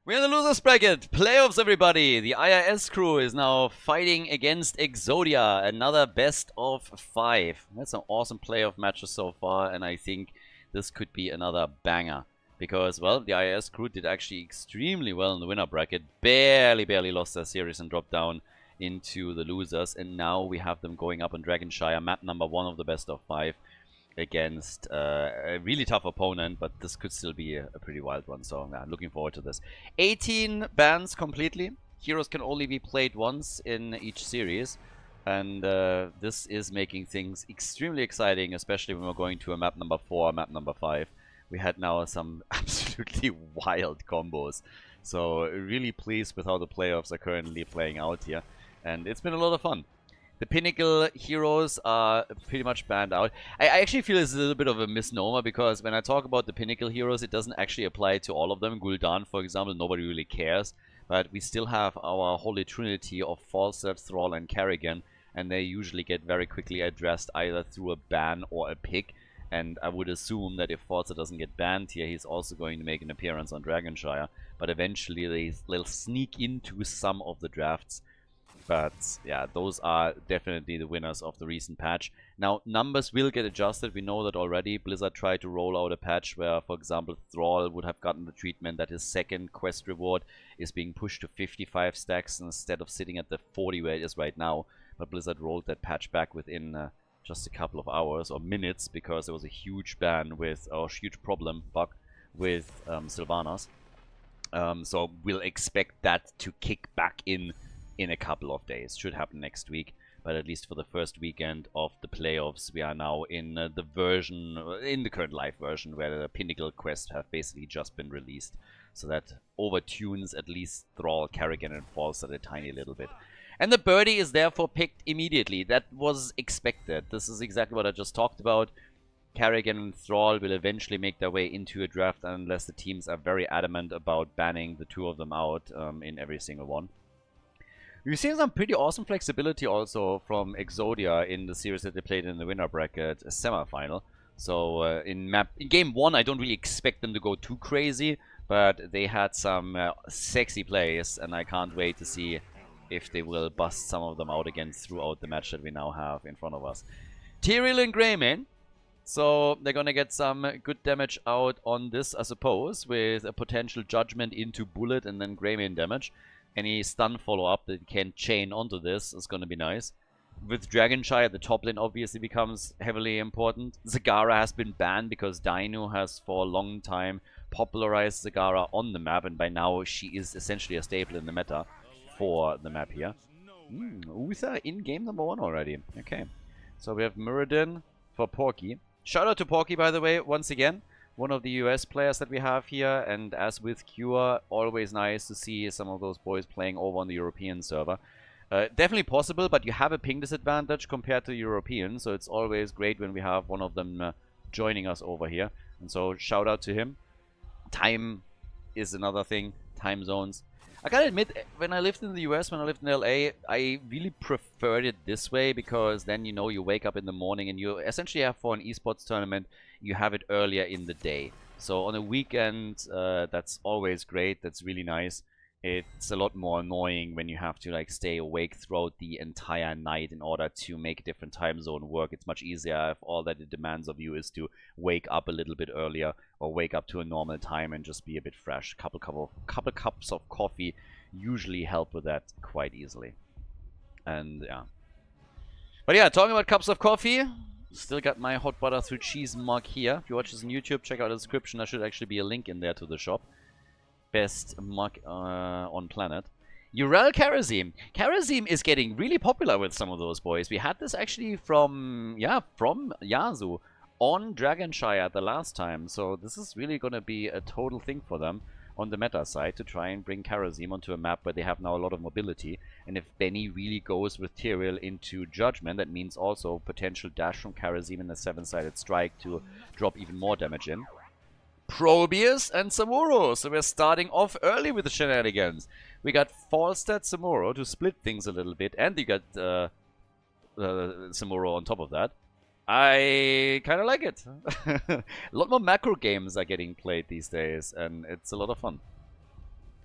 We're in the losers bracket. Playoffs, everybody. The IIS crew is now fighting against Exodia. Another best of 5. That's some awesome playoff matches so far, and I think this could be another banger. Because, well, the IIS crew did actually extremely well in the winner bracket. Barely lost their series and dropped down into the losers. And now we have them going up on Dragonshire, map number 1 of the best of 5. Against a really tough opponent, but this could still be a pretty wild one, so I'm looking forward to this. 18 bans completely. Heroes can only be played once in each series, and this is making things extremely exciting, especially when we're going to a map number 4, map number 5. We had now some absolutely wild combos, so really pleased with how the playoffs are currently playing out here, and it's been a lot of fun. The Pinnacle heroes are pretty much banned out. I actually feel it's a little bit of a misnomer, because when I talk about the Pinnacle heroes, it doesn't actually apply to all of them. Gul'dan, for example, nobody really cares. But we still have our holy trinity of Falstad, Thrall, and Kerrigan, and they usually get very quickly addressed either through a ban or a pick. And I would assume that if Falstad doesn't get banned here, he's also going to make an appearance on Dragonshire. But eventually they'll sneak into some of the drafts. But yeah, those are definitely the winners of the recent patch. Now, numbers will get adjusted. We know that already. Blizzard tried to roll out a patch where, for example, Thrall would have gotten the treatment that his second quest reward is being pushed to 55 stacks instead of sitting at the 40 where it is right now. But Blizzard rolled that patch back within just a couple of hours or minutes, because there was a huge ban with, or huge bug with Sylvanas. So we'll expect that to kick back in a couple of days. Should happen next week, but at least for the first weekend of the playoffs, we are now in the current live version, where the Pinnacle quests have basically just been released. So that overtunes at least Thrall, Kerrigan, and Falstad a tiny little bit. And the birdie is therefore picked immediately. That was expected. This is exactly what I just talked about. Kerrigan and Thrall will eventually make their way into a draft unless the teams are very adamant about banning the two of them out in every single one. We've seen some pretty awesome flexibility also from Exodia in the series that they played in the winner bracket semi-final. So in game 1, I don't really expect them to go too crazy, but they had some sexy plays, and I can't wait to see if they will bust some of them out again throughout the match that we now have in front of us. Tyrael and Greymane. So they're gonna get some good damage out on this, I suppose, with a potential judgment into bullet and then Greymane damage. Any stun follow-up that can chain onto this is going to be nice. With Dragonshire, the top lane obviously becomes heavily important. Zagara has been banned because Dainu has for a long time popularized Zagara on the map, and by now she is essentially a staple in the meta for the map here. Uther in game number 1 already. Okay. So we have Muradin for Porky. Shout out to Porky, by the way, once again. One of the US players that we have here, and as with Cure, always nice to see some of those boys playing over on the European server. Definitely possible, but you have a ping disadvantage compared to the Europeans, so it's always great when we have one of them joining us over here. And so shout out to him. Time is another thing, time zones. I gotta admit, when I lived in the US, when I lived in LA, I really preferred it this way, because then, you know, you wake up in the morning and you essentially have, for an esports tournament, you have it earlier in the day. So on a weekend, that's always great. That's really nice. It's a lot more annoying when you have to like stay awake throughout the entire night in order to make a different time zone work. It's much easier if all that it demands of you is to wake up a little bit earlier, or wake up to a normal time and just be a bit fresh. Couple cups of coffee usually help with that quite easily. And yeah. But yeah, talking about cups of coffee, still got my hot butter through cheese mug here. If you watch this on YouTube, check out the description. There should actually be a link in there to the shop. Best mug on planet. Urel Karazim. Karazim is getting really popular with some of those boys. We had this actually from Yazu on Dragonshire the last time. So this is really going to be a total thing for them on the meta side, to try and bring Karazim onto a map where they have now a lot of mobility. And if Benny really goes with Tyrael into Judgment, that means also potential dash from Karazim in a 7-sided strike to drop even more damage in. Probius and Samuro. So we're starting off early with the shenanigans. We got Falstad, Samuro to split things a little bit, and you got Samuro on top of that. I kind of like it. A lot more macro games are getting played these days, and it's a lot of fun.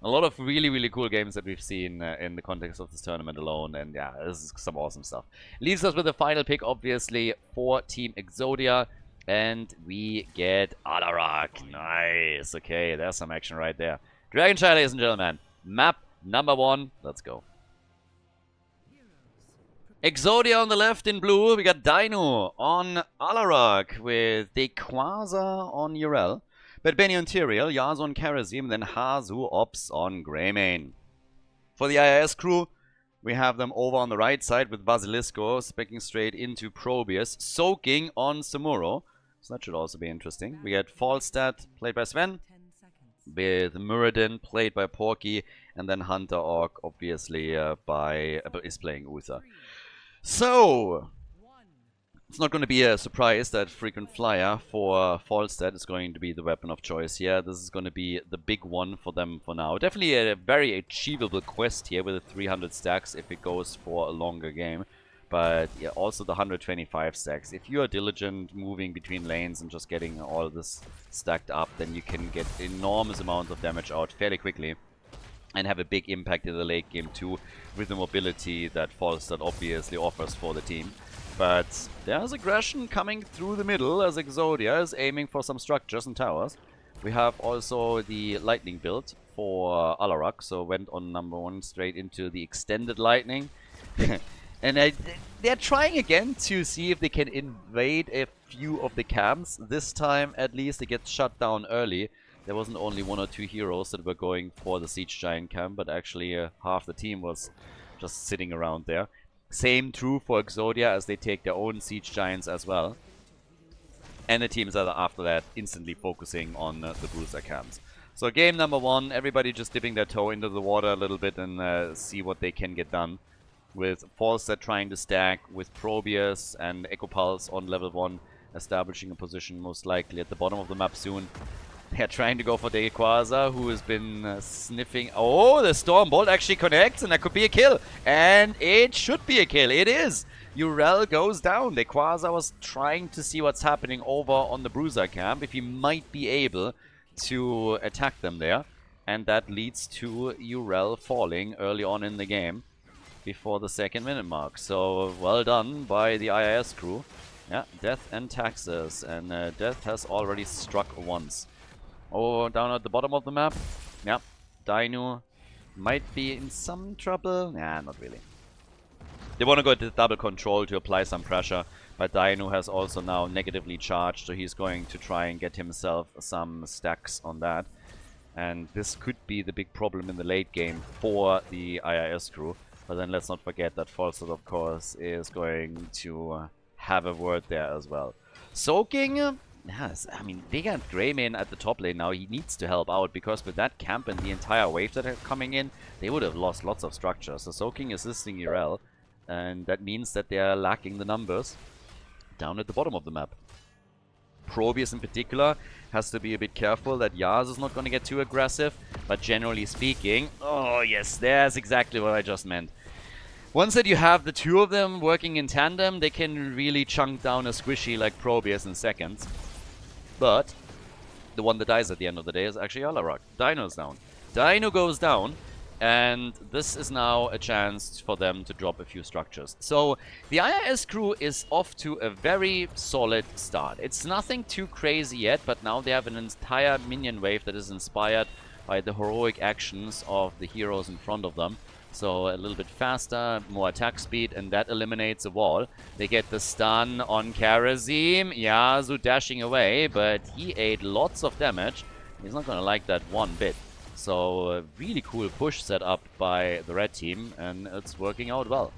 A lot of really, really cool games that we've seen in the context of this tournament alone, and yeah, this is some awesome stuff. Leaves us with the final pick, obviously, for Team Exodia, and we get Alarak. Nice. Okay, there's some action right there. Dragonshire, ladies and gentlemen. Map number 1. Let's go. Exodia on the left in blue. We got Dino on Alarak with Dequaza on Urel. Bedbeni on Tyrael, Yaz on Karazim, then Hazu Ops on Greymane. For the IIS crew, we have them over on the right side with Basilisco specking straight into Probius, soaking on Samuro. So that should also be interesting. We get Falstad played by Sven, with Muradin played by Porky, and then Hunter Orc obviously is playing Uther. So it's not going to be a surprise that Frequent Flyer for Falstad is going to be the weapon of choice here. This is going to be the big one for them for now. Definitely a very achievable quest here with the 300 stacks if it goes for a longer game. But yeah, also the 125 stacks. If you are diligent moving between lanes and just getting all of this stacked up, then you can get enormous amounts of damage out fairly quickly. And have a big impact in the late game too, with the mobility that Falstad obviously offers for the team. But there's aggression coming through the middle as Exodia is aiming for some structures and towers. We have also the lightning build for Alarak, so went on number 1 straight into the extended lightning. And they're trying again to see if they can invade a few of the camps. This time at least it gets shut down early. There wasn't only 1 or 2 heroes that were going for the Siege Giant camp, but actually half the team was just sitting around there. Same true for Exodia as they take their own Siege Giants as well. And the teams are after that instantly focusing on the Bruiser camps. So game number 1, everybody just dipping their toe into the water a little bit and see what they can get done. With Falstad trying to stack, with Probius and Echo Pulse on level 1, establishing a position most likely at the bottom of the map soon. They're trying to go for Dequaza, who has been sniffing. Oh, the Storm Bolt actually connects, and that could be a kill. And it should be a kill. It is. Urel goes down. Dequaza was trying to see what's happening over on the Bruiser camp, if he might be able to attack them there. And that leads to Urel falling early on in the game, before the 2nd minute mark. So, well done by the IIS crew. Yeah, Death and Taxes. And Death has already struck once. Oh, down at the bottom of the map. Yeah, Dino might be in some trouble. Nah, not really. They want to go to double control to apply some pressure, but Dino has also now negatively charged, so he's going to try and get himself some stacks on that. And this could be the big problem in the late game for the IIS crew. But then let's not forget that Falstad, of course, is going to have a word there as well. Soaking. Yes, I mean, they got Greymane at the top lane now. He needs to help out, because with that camp and the entire wave that are coming in, they would have lost lots of structure. So Soaking assisting Urel, and that means that they are lacking the numbers down at the bottom of the map. Probius in particular has to be a bit careful that Yaz is not going to get too aggressive, but generally speaking, oh yes, that's exactly what I just meant. Once that you have the 2 of them working in tandem, they can really chunk down a squishy like Probius in seconds. But the one that dies at the end of the day is actually Alarak. Dino's down. Dino goes down, and this is now a chance for them to drop a few structures. So the IIS crew is off to a very solid start. It's nothing too crazy yet, but now they have an entire minion wave that is inspired by the heroic actions of the heroes in front of them. So a little bit faster, more attack speed, and that eliminates a wall. They get the stun on Karazim. Yazu dashing away, but he ate lots of damage. He's not going to like that one bit. So a really cool push set up by the red team, and it's working out well.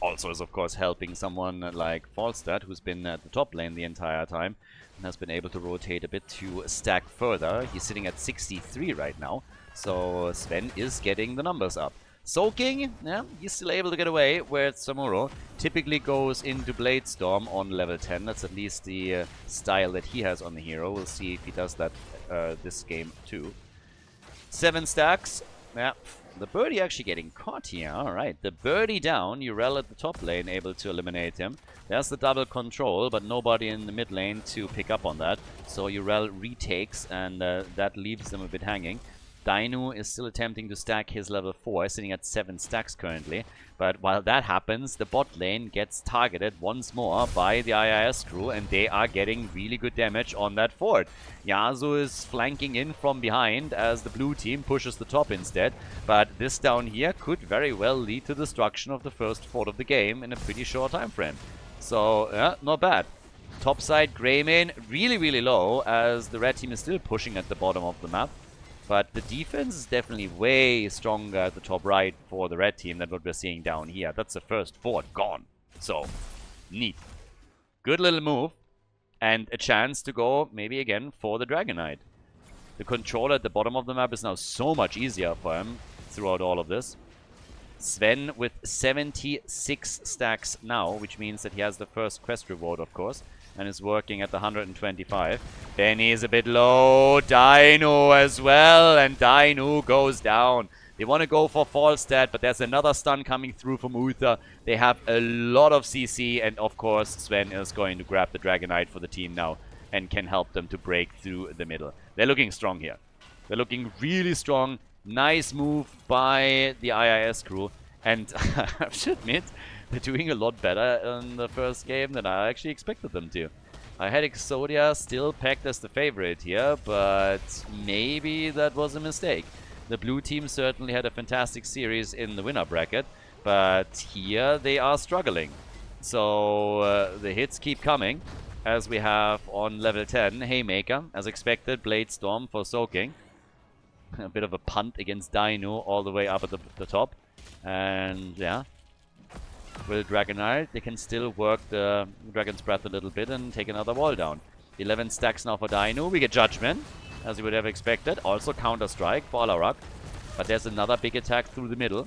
Also is of course helping someone like Falstad, who's been at the top lane the entire time, and has been able to rotate a bit to stack further. He's sitting at 63 right now. So Sven is getting the numbers up. Soaking, yeah, he's still able to get away, where Samuro typically goes into Blade Storm on level 10. That's at least the style that he has on the hero. We'll see if he does that this game too. 7 stacks. Yeah, the birdie actually getting caught here. Alright, the birdie down. Urel at the top lane able to eliminate him. There's the double control, but nobody in the mid lane to pick up on that. So Urel retakes, and that leaves them a bit hanging. Dainu is still attempting to stack his level 4, sitting at 7 stacks currently. But while that happens, the bot lane gets targeted once more by the IIS crew, and they are getting really good damage on that fort. Yasuo is flanking in from behind as the blue team pushes the top instead. But this down here could very well lead to destruction of the first fort of the game in a pretty short time frame. So, yeah, not bad. Top side, Greymane, really low, as the red team is still pushing at the bottom of the map. But the defense is definitely way stronger at the top right for the red team than what we're seeing down here. That's the first fort gone. So, neat. Good little move. And a chance to go, maybe again, for the Dragon Knight. The control at the bottom of the map is now so much easier for him throughout all of this. Sven with 76 stacks now, which means that he has the first quest reward, of course, and is working at the 125. Benny is a bit low. Dainu as well, and Dainu goes down. They want to go for Falstad, but there's another stun coming through from Uther. They have a lot of CC, and of course Sven is going to grab the Dragon Knight for the team now and can help them to break through the middle. They're looking strong here. They're looking really strong. Nice move by the IIS crew, and I have to admit, they're doing a lot better in the first game than I actually expected them to. I had Exodia still pegged as the favorite here, but maybe that was a mistake. The blue team certainly had a fantastic series in the winner bracket, but here they are struggling. So the hits keep coming, as we have on level 10, Haymaker, as expected, Blade Storm for soaking. A bit of a punt against Dainu all the way up at the top. And yeah, with Dragon Knight, they can still work the Dragon's Breath a little bit and take another wall down. 11 stacks now for Dainu. We get Judgment, as you would have expected. Also Counter-Strike for Alarak. But there's another big attack through the middle,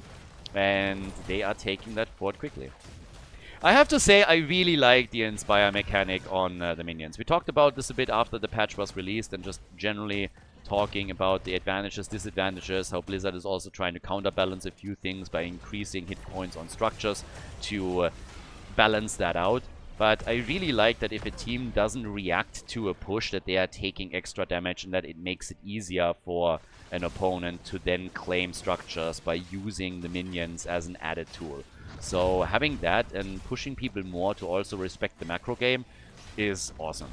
and they are taking that fort quickly. I have to say, I really like the Inspire mechanic on the minions. We talked about this a bit after the patch was released, and just generally talking about the advantages, disadvantages, how Blizzard is also trying to counterbalance a few things by increasing hit points on structures to balance that out. But I really like that if a team doesn't react to a push, that they are taking extra damage, and that it makes it easier for an opponent to then claim structures by using the minions as an added tool. So having that and pushing people more to also respect the macro game is awesome.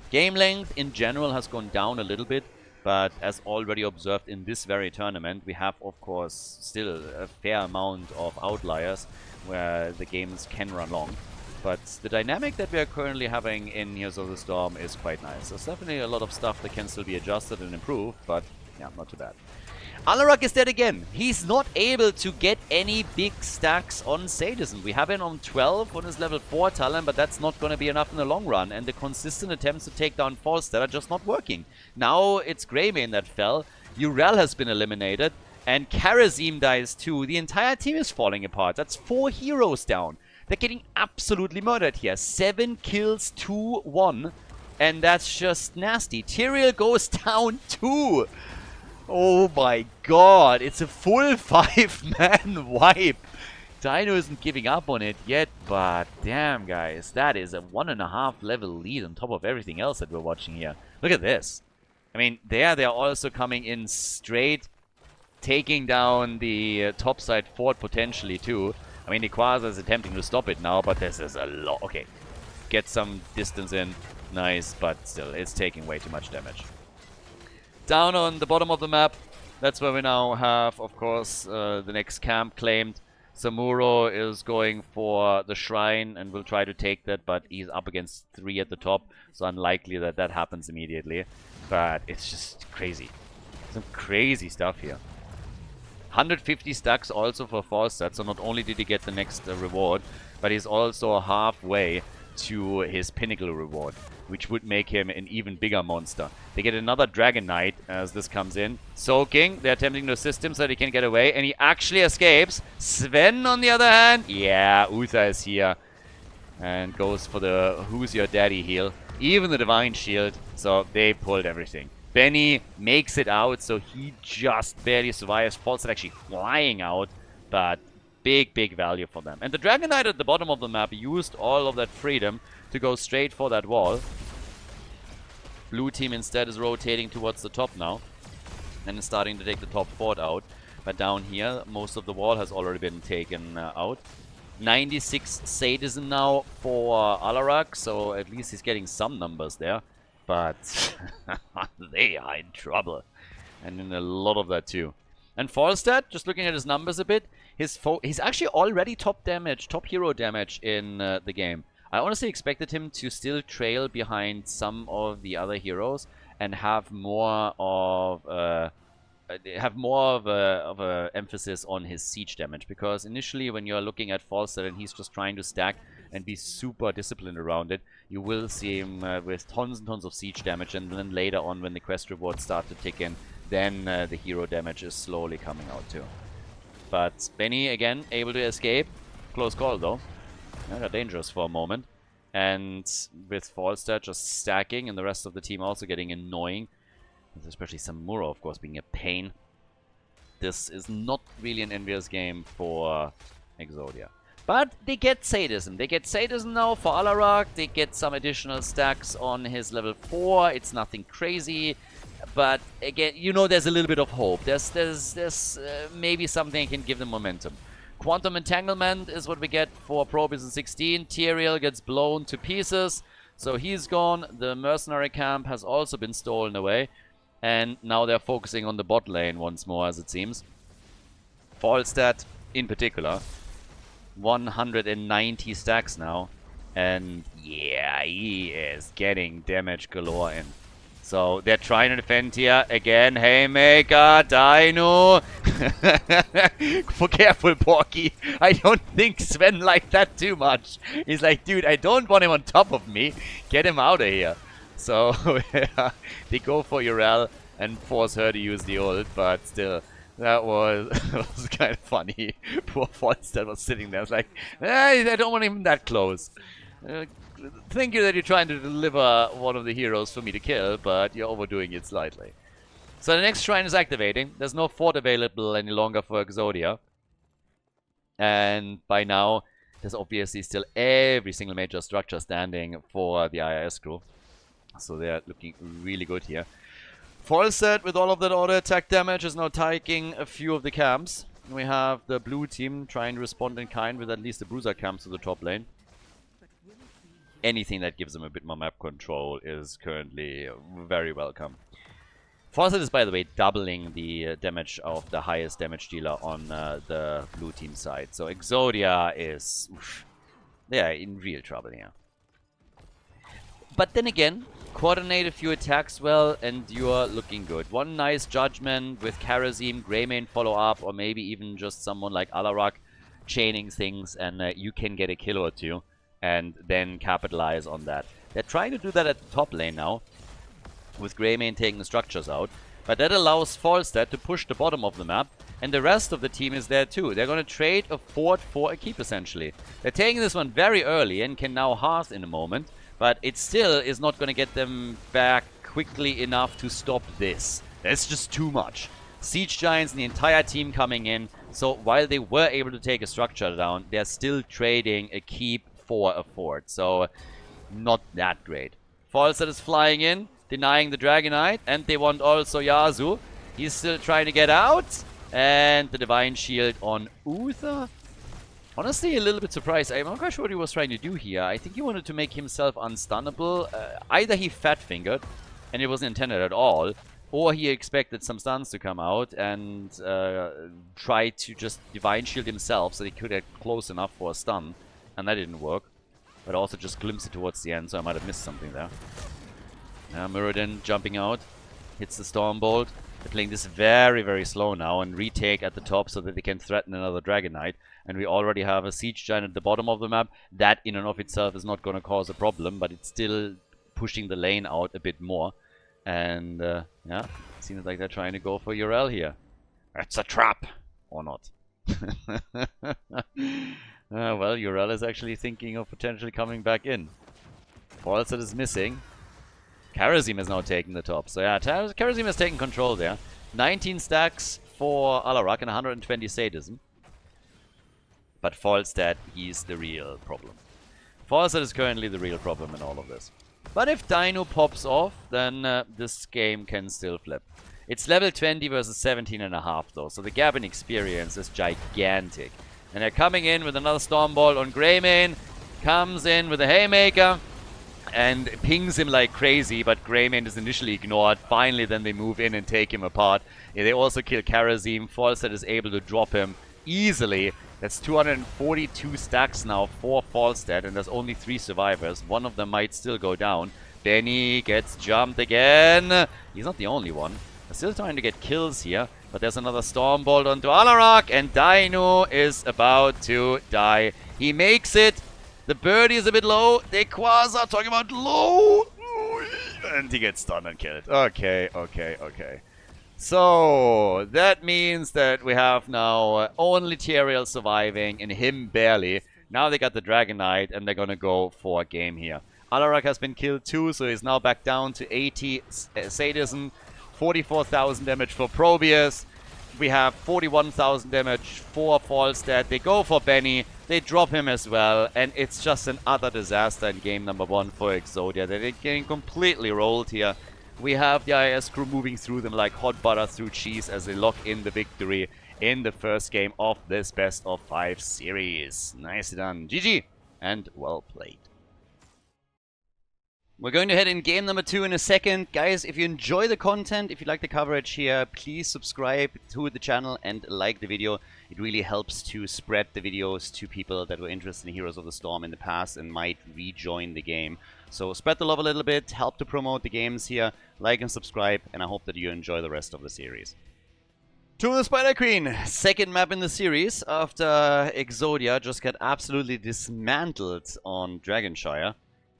Game length in general has gone down a little bit, but as already observed in this very tournament, we have, of course, still a fair amount of outliers where the games can run long. But the dynamic that we are currently having in Heroes of the Storm is quite nice. There's definitely a lot of stuff that can still be adjusted and improved, but yeah, not too bad. Alarak is dead again. He's not able to get any big stacks on Sadism. We have him on 12 on his level 4 talent, but that's not going to be enough in the long run. And the consistent attempts to take down Falstad are just not working. Now it's Greymane that fell. Urel has been eliminated. And Karazim dies too. The entire team is falling apart. That's 4 heroes down. They're getting absolutely murdered here. 7 kills, 2-1. And that's just nasty. Tyrael goes down too. Oh my god, it's a full 5-man wipe. Dainu isn't giving up on it yet, but damn guys, that is a 1.5 level lead on top of everything else that we're watching here. Look at this. I mean, they're also coming in straight, taking down the topside fort potentially too. I mean, Nequaza is attempting to stop it now, but this is a lot. Okay, get some distance in. Nice, but still, it's taking way too much damage. Down on the bottom of the map, that's where we now have, of course, the next camp claimed. Samuro is going for the shrine and will try to take that, but he's up against 3 at the top, so unlikely that that happens immediately. But it's just crazy. Some crazy stuff here. 150 stacks also for Falstad, so not only did he get the next reward, but he's also halfway to his pinnacle reward, which would make him an even bigger monster. They get another Dragon Knight as this comes in. Soaking, they're attempting to assist him so that he can get away, and he actually escapes. Sven, on the other hand, yeah, Uther is here and goes for the Who's Your Daddy heal. Even the Divine Shield, so they pulled everything. Benny makes it out, so he just barely survives. Falstad actually flying out, but big value for them. And the Dragon Knight at the bottom of the map used all of that freedom to go straight for that wall. Blue team instead is rotating towards the top now. and is starting to take the top fort out. But down here, most of the wall has already been taken out. 96 sadism now for Alarak, so at least he's getting some numbers there. But they are in trouble. And in a lot of that too. And Falstad, just looking at his numbers a bit, he's actually already top hero damage in the game. I honestly expected him to still trail behind some of the other heroes and have more of a emphasis on his siege damage, because initially when you're looking at Falstad and he's just trying to stack and be super disciplined around it, you will see him with tons and tons of siege damage, and then later on when the quest rewards start to tick in, then the hero damage is slowly coming out too. But Benny again able to escape. Close call though. Yeah, got dangerous for a moment. And with Falstad just stacking and the rest of the team also getting annoying, especially Samuro of course being a pain, this is not really an envious game for Exodia. But they get sadism. They get sadism now for Alarak. They get some additional stacks on his level 4. It's nothing crazy. But again, you know, there's a little bit of hope. There's maybe something that can give them momentum. Quantum Entanglement is what we get for Probius in 16. Tyrael gets blown to pieces, so he's gone. The mercenary camp has also been stolen away. And now they're focusing on the bot lane once more, as it seems. Falstad, in particular, 190 stacks now. And yeah, he is getting damage galore in. So they're trying to defend here. Again, Haymaker, Dino. For careful, Porky. I don't think Sven liked that too much. He's like, dude, I don't want him on top of me. Get him out of here. So yeah, they go for Urel and force her to use the ult, but still, that was kind of funny. Poor Falstad was sitting there. I was like, I don't want him that close. Thank you that you're trying to deliver one of the heroes for me to kill, but you're overdoing it slightly. So the next shrine is activating. There's no fort available any longer for Exodia. And by now, there's obviously still every single major structure standing for the IIS crew. So they're looking really good here. Falstad, with all of that auto attack damage, is now taking a few of the camps. We have the blue team trying to respond in kind with at least the bruiser camps to the top lane. Anything that gives them a bit more map control is currently very welcome. Falstad is, by the way, doubling the damage of the highest damage dealer on the blue team side. So Exodia is... they are in real trouble here. But then again, coordinate a few attacks well and you're looking good. One nice judgment with Karazim, Greymane follow up, or maybe even just someone like Alarak chaining things, and you can get a kill or two and then capitalize on that. They're trying to do that at the top lane now, with Greymane taking the structures out. But that allows Falstad to push the bottom of the map, and the rest of the team is there too. They're going to trade a fort for a keep, essentially. They're taking this one very early and can now hearth in a moment, but it still is not going to get them back quickly enough to stop this. That's just too much. Siege Giants and the entire team coming in, so while they were able to take a structure down, they're still trading a keep for a fort, so not that great. Falstad is flying in, denying the Dragonite, and they want also Yasuo. He's still trying to get out, and the Divine Shield on Uther. Honestly, a little bit surprised. I'm not quite sure what he was trying to do here. I think he wanted to make himself unstunnable. Either he fat-fingered, and it wasn't intended at all, or he expected some stuns to come out and try to just Divine Shield himself so he could get close enough for a stun. And that didn't work. But also just glimpsed it towards the end, so I might have missed something there. Muradin jumping out. Hits the Stormbolt. They're playing this very, very slow now and retake at the top so that they can threaten another Dragonite. And we already have a Siege Giant at the bottom of the map. That in and of itself is not going to cause a problem, but it's still pushing the lane out a bit more. And yeah, seems like they're trying to go for Urel here. It's a trap! Or not. Well, Urel is actually thinking of potentially coming back in. Falstad is missing. Karazim is now taking the top. So yeah, Karazim is taking control there. 19 stacks for Alarak and 120 sadism. But Falstad, he's the real problem. Falstad is currently the real problem in all of this. But if Dino pops off, then this game can still flip. It's level 20 versus 17.5 though, so the gap in experience is gigantic. And they're coming in with another Stormbolt on Greymane. Comes in with a Haymaker and pings him like crazy, but Greymane is initially ignored. Finally, then they move in and take him apart. Yeah, they also kill Karazim. Falstad is able to drop him easily. That's 242 stacks now for Falstad, and there's only 3 survivors. One of them might still go down. Benny gets jumped again. He's not the only one. They're still trying to get kills here, but there's another Stormbolt onto Alarak, and Dino is about to die. He makes it. The birdie is a bit low. Dequaza talking about low. And he gets stunned and killed. Okay. So, that means that we have now only Tyrael surviving and him barely. Now they got the Dragon Knight and they're gonna go for a game here. Alarak has been killed too, so he's now back down to 80 Sadism. 44,000 damage for Probius. We have 41,000 damage for Falstad. They go for Benny. They drop him as well. And it's just an utter disaster in game number 1 for Exodia. They're getting completely rolled here. We have the IIS crew moving through them like hot butter through cheese as they lock in the victory in the first game of this best of 5 series. Nicely done. GG and well played. We're going to head in game number 2 in a second. Guys, if you enjoy the content, if you like the coverage here, please subscribe to the channel and like the video. It really helps to spread the videos to people that were interested in Heroes of the Storm in the past and might rejoin the game. So spread the love a little bit, help to promote the games here, like and subscribe, and I hope that you enjoy the rest of the series. Tomb of the Spider Queen, second map in the series after Exodia just got absolutely dismantled on Dragonshire.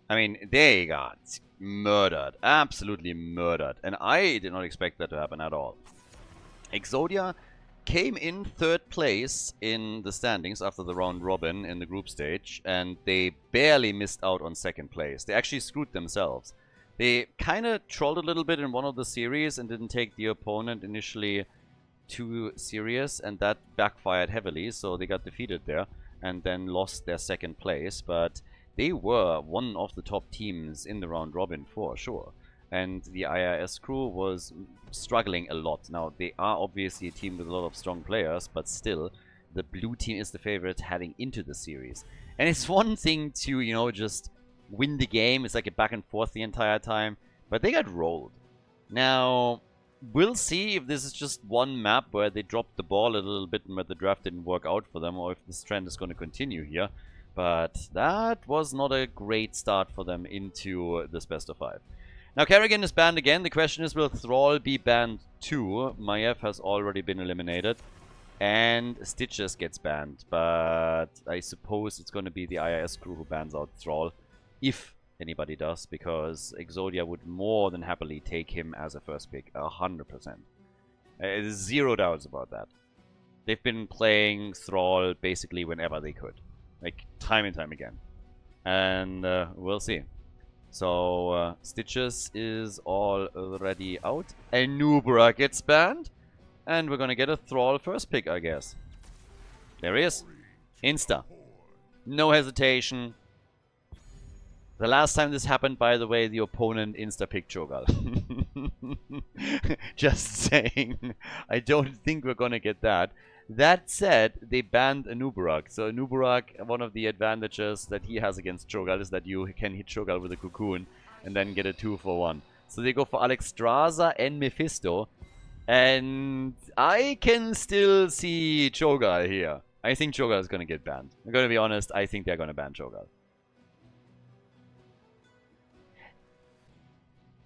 I mean, they got murdered, absolutely murdered, and I did not expect that to happen at all. Exodia came in 3rd place in the standings after the round robin in the group stage, and they barely missed out on 2nd place. They actually screwed themselves. They kind of trolled a little bit in one of the series and didn't take the opponent initially too serious, and that backfired heavily, so they got defeated there and then lost their 2nd place, but they were one of the top teams in the round robin for sure. And the IIS crew was struggling a lot. Now, they are obviously a team with a lot of strong players, but still, the blue team is the favorite heading into the series. And it's one thing to, you know, just win the game. It's like a back and forth the entire time. But they got rolled. Now, we'll see if this is just one map where they dropped the ball a little bit and where the draft didn't work out for them, or if this trend is going to continue here. But that was not a great start for them into this best of 5. Now Kerrigan is banned again. The question is, will Thrall be banned too? Maiev has already been eliminated. And Stitches gets banned. But I suppose it's going to be the IIS crew who bans out Thrall. If anybody does. Because Exodia would more than happily take him as a first pick. 100%. There's 0 doubts about that. They've been playing Thrall basically whenever they could. Like, time and time again. And we'll see. So, Stitches is already out. Anubra gets banned. And we're gonna get a Thrall first pick, I guess. There he is. Insta. No hesitation. The last time this happened, by the way, the opponent insta-picked Cho'Gall. Just saying. I don't think we're gonna get that. That said, they banned Anubarak. So Anubarak, one of the advantages that he has against Cho'Gall is that you can hit Cho'Gall with a cocoon and then get a 2-for-1. So they go for Alexstrasza and Mephisto. And I can still see Cho'Gall here. I think Cho'Gall is going to get banned. I'm going to be honest, I think they're going to ban Cho'Gall.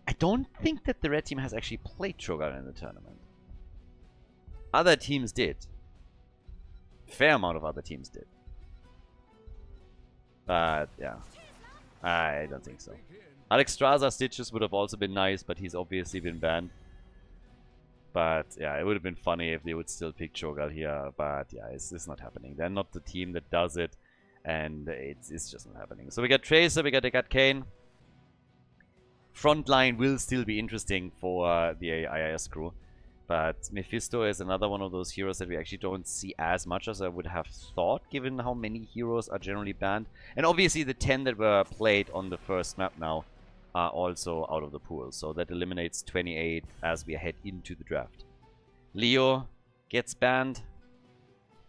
I don't think that the red team has actually played Cho'Gall in the tournament. Other teams did. Fair amount of other teams did. But, yeah. I don't think so. Alexstrasza Stitches would have also been nice, but he's obviously been banned. But, yeah, it would have been funny if they would still pick Cho'Gall here. But, yeah, it's not happening. They're not the team that does it. And it's just not happening. So we got Tracer, we got Kane. Frontline will still be interesting for the IIS crew. But Mephisto is another one of those heroes that we actually don't see as much as I would have thought, given how many heroes are generally banned. And obviously the 10 that were played on the first map now are also out of the pool. So that eliminates 28 as we head into the draft. Leo gets banned.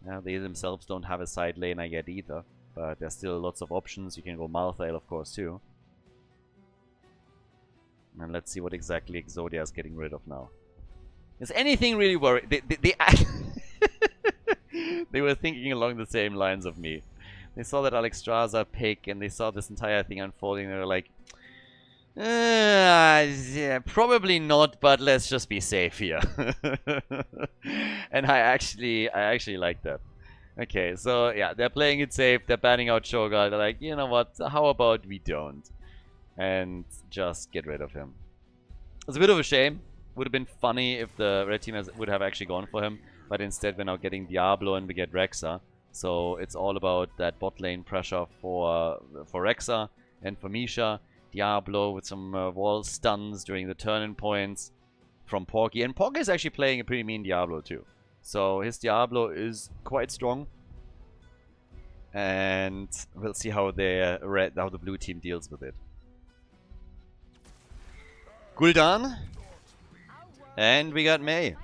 Now they themselves don't have a side lane I get either. But there's still lots of options. You can go Malthael, of course, too. And let's see what exactly Exodia is getting rid of now. Is anything really worried? They were thinking along the same lines of me. They saw that Alexstrasza pick and they saw this entire thing unfolding. They were like, yeah, probably not, but let's just be safe here. And I actually like that. Okay, so yeah, they're playing it safe. They're banning out Shogun. They're like, you know what? How about we don't? And just get rid of him. It's a bit of a shame. Would have been funny if the red team would have actually gone for him. But instead we're now getting Diablo and we get Rexa. So it's all about that bot lane pressure for Rexa and for Misha. Diablo with some wall stuns during the turn-in points from Porky. And Porky is actually playing a pretty mean Diablo too. So his Diablo is quite strong. And we'll see how the blue team deals with it. Gul'dan. And we got Mei.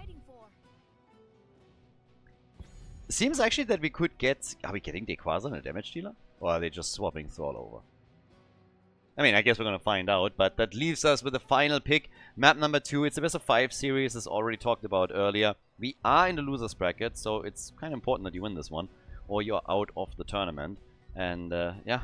Seems actually that we could get... Are we getting Dequaza and a damage dealer? Or are they just swapping Thrall over? I mean, I guess we're going to find out. But that leaves us with the final pick. Map number 2. It's a best of 5 series, as already talked about earlier. We are in the losers bracket, so it's kind of important that you win this one. Or you're out of the tournament. And yeah,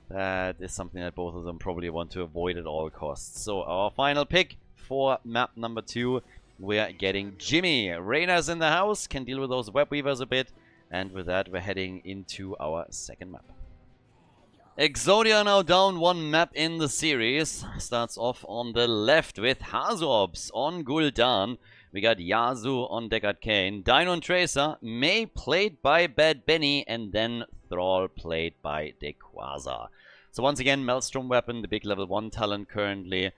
that is something that both of them probably want to avoid at all costs. So our final pick for map number 2. We're getting Jimmy. Reyna's in the house, can deal with those web weavers a bit. And with that, we're heading into our second map. Exodia now down 1 map in the series. Starts off on the left with Hazorps on Gul'dan. We got Yazu on Deckard Cain. Dino and Tracer. Mei played by Bad Benny. And then Thrall played by Dequaza. So once again, Maelstrom Weapon, the big level 1 talent currently.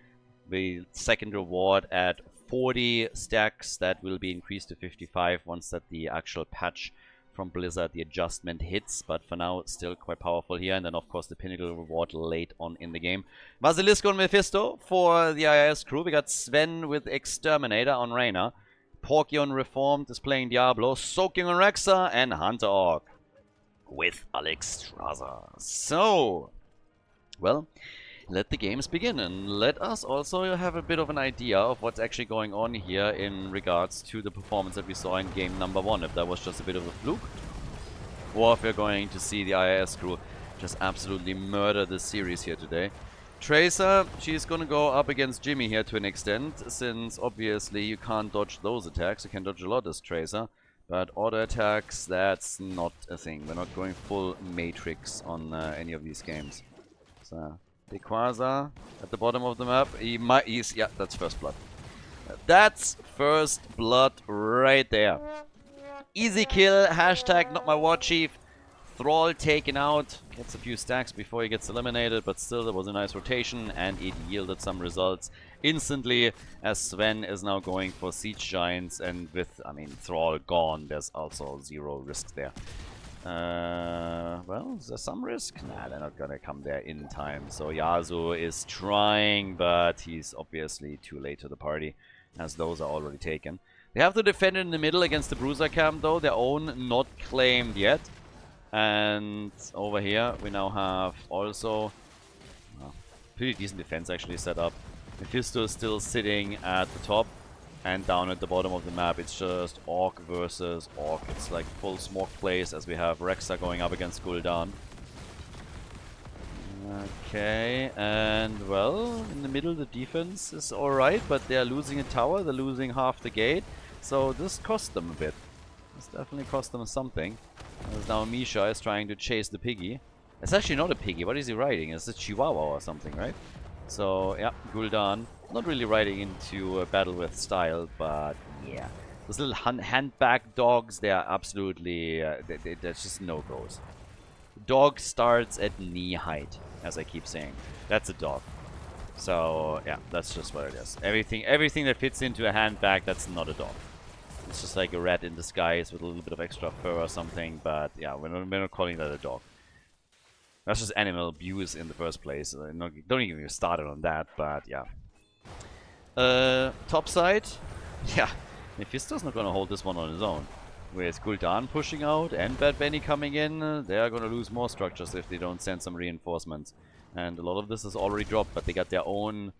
The second reward at 40 stacks. That will be increased to 55 once that the actual patch from Blizzard, the adjustment hits, but for now still quite powerful here. And then of course the pinnacle reward late on in the game. Basilisco and Mephisto for the IIS crew. We got Sven with Exterminator on Reyna. Porky on Reformed is playing Diablo. Soaking on Rexa, and Hunter Orc with Alexstrasza. So, well, let the games begin, and let us also have a bit of an idea of what's actually going on here in regards to the performance that we saw in game number 1. If that was just a bit of a fluke, or if we're going to see the IIS crew just absolutely murder this series here today. Tracer, she's gonna go up against Jimmy here to an extent, since obviously you can't dodge those attacks. You can dodge a lot as Tracer, but auto attacks, that's not a thing. We're not going full Matrix on any of these games. So Dequaza at the bottom of the map. Yeah, that's first blood. That's first blood right there. Easy kill. Hashtag not my war chief. Thrall taken out. Gets a few stacks before he gets eliminated, but still there was a nice rotation and it yielded some results instantly, as Sven is now going for Siege Giants, and with, I mean, Thrall gone, there's also 0 risk there. Well, is there some risk? Nah, they're not gonna come there in time. So Yazu is trying, but he's obviously too late to the party, as those are already taken. They have to defend in the middle against the Bruiser camp, though. Their own not claimed yet. And over here, we now have also pretty decent defense actually set up. Mephisto is still sitting at the top. And down at the bottom of the map, it's just Orc versus Orc. It's like full smoke plays as we have Rexa going up against Gul'dan. Okay, and well, in the middle the defense is alright, but they're losing a tower, they're losing half the gate. So this cost them a bit. This definitely cost them something. As now Misha is trying to chase the piggy. It's actually not a piggy, what is he riding? It's a Chihuahua or something, right? So, yeah, Gul'dan. Not really riding into a battle with style, but yeah. Those little handbag dogs, they are absolutely... there's just no-goes. Dog starts at knee height, as I keep saying. That's a dog. So, yeah, that's just what it is. Everything that fits into a handbag, that's not a dog. It's just like a rat in disguise with a little bit of extra fur or something, but yeah, we're not calling that a dog. That's just animal abuse in the first place. Don't even get started on that, but yeah. Top side, yeah, Mephisto's not gonna hold this one on his own. With Gul'dan pushing out and Bad Benny coming in, they are gonna lose more structures if they don't send some reinforcements. And a lot of this is already dropped, but they got their own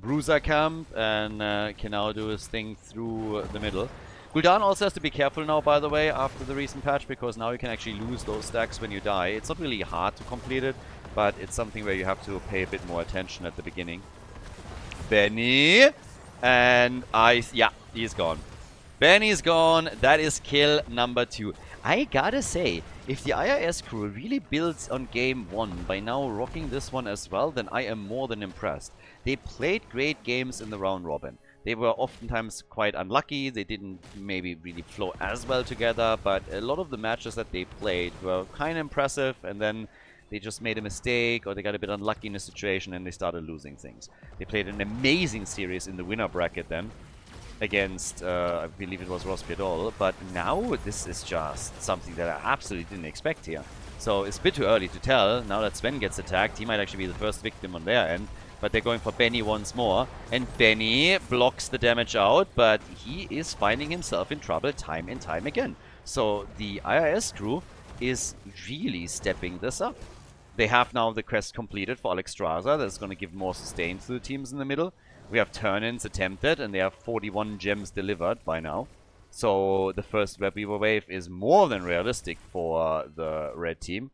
bruiser camp and can now do his thing through the middle. Gul'dan also has to be careful now, by the way, after the recent patch, because now you can actually lose those stacks when you die. It's not really hard to complete it, but it's something where you have to pay a bit more attention at the beginning. Benny, and yeah, he's gone. Benny's gone. That is kill number 2. I gotta say, if the IIS crew really builds on game 1 by now rocking this one as well, then I am more than impressed. They played great games in the round robin. They were oftentimes quite unlucky. They didn't maybe really flow as well together, but a lot of the matches that they played were kind of impressive, and then they just made a mistake or they got a bit unlucky in a situation and they started losing things. They played an amazing series in the winner bracket then against, I believe it was Rospiedol, but now this is just something that I absolutely didn't expect here. So it's a bit too early to tell. Now that Sven gets attacked, he might actually be the first victim on their end, but they're going for Benny once more, and Benny blocks the damage out, but he is finding himself in trouble time and time again. So the IIS crew is really stepping this up. They have now the quest completed for Alexstrasza. That's going to give more sustain to the teams in the middle. We have turn-ins attempted, and they have 41 gems delivered by now. So the first Webweaver wave is more than realistic for the red team.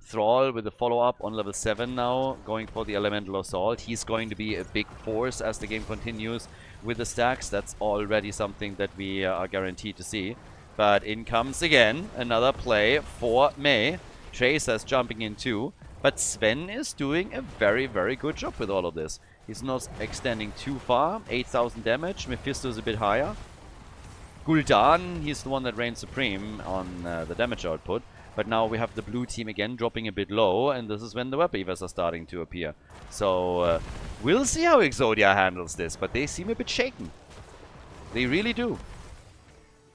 Thrall with a follow-up on level 7 now, going for the Elemental Assault. He's going to be a big force as the game continues with the stacks. That's already something that we are guaranteed to see. But in comes again another play for Mei. Tracer's jumping in too, but Sven is doing a very, very good job with all of this. He's not extending too far. 8,000 damage. Mephisto is a bit higher. Gul'dan, he's the one that reigns supreme on the damage output. But now we have the blue team again dropping a bit low, and this is when the Webweavers are starting to appear. So we'll see how Exodia handles this, but they seem a bit shaken. They really do.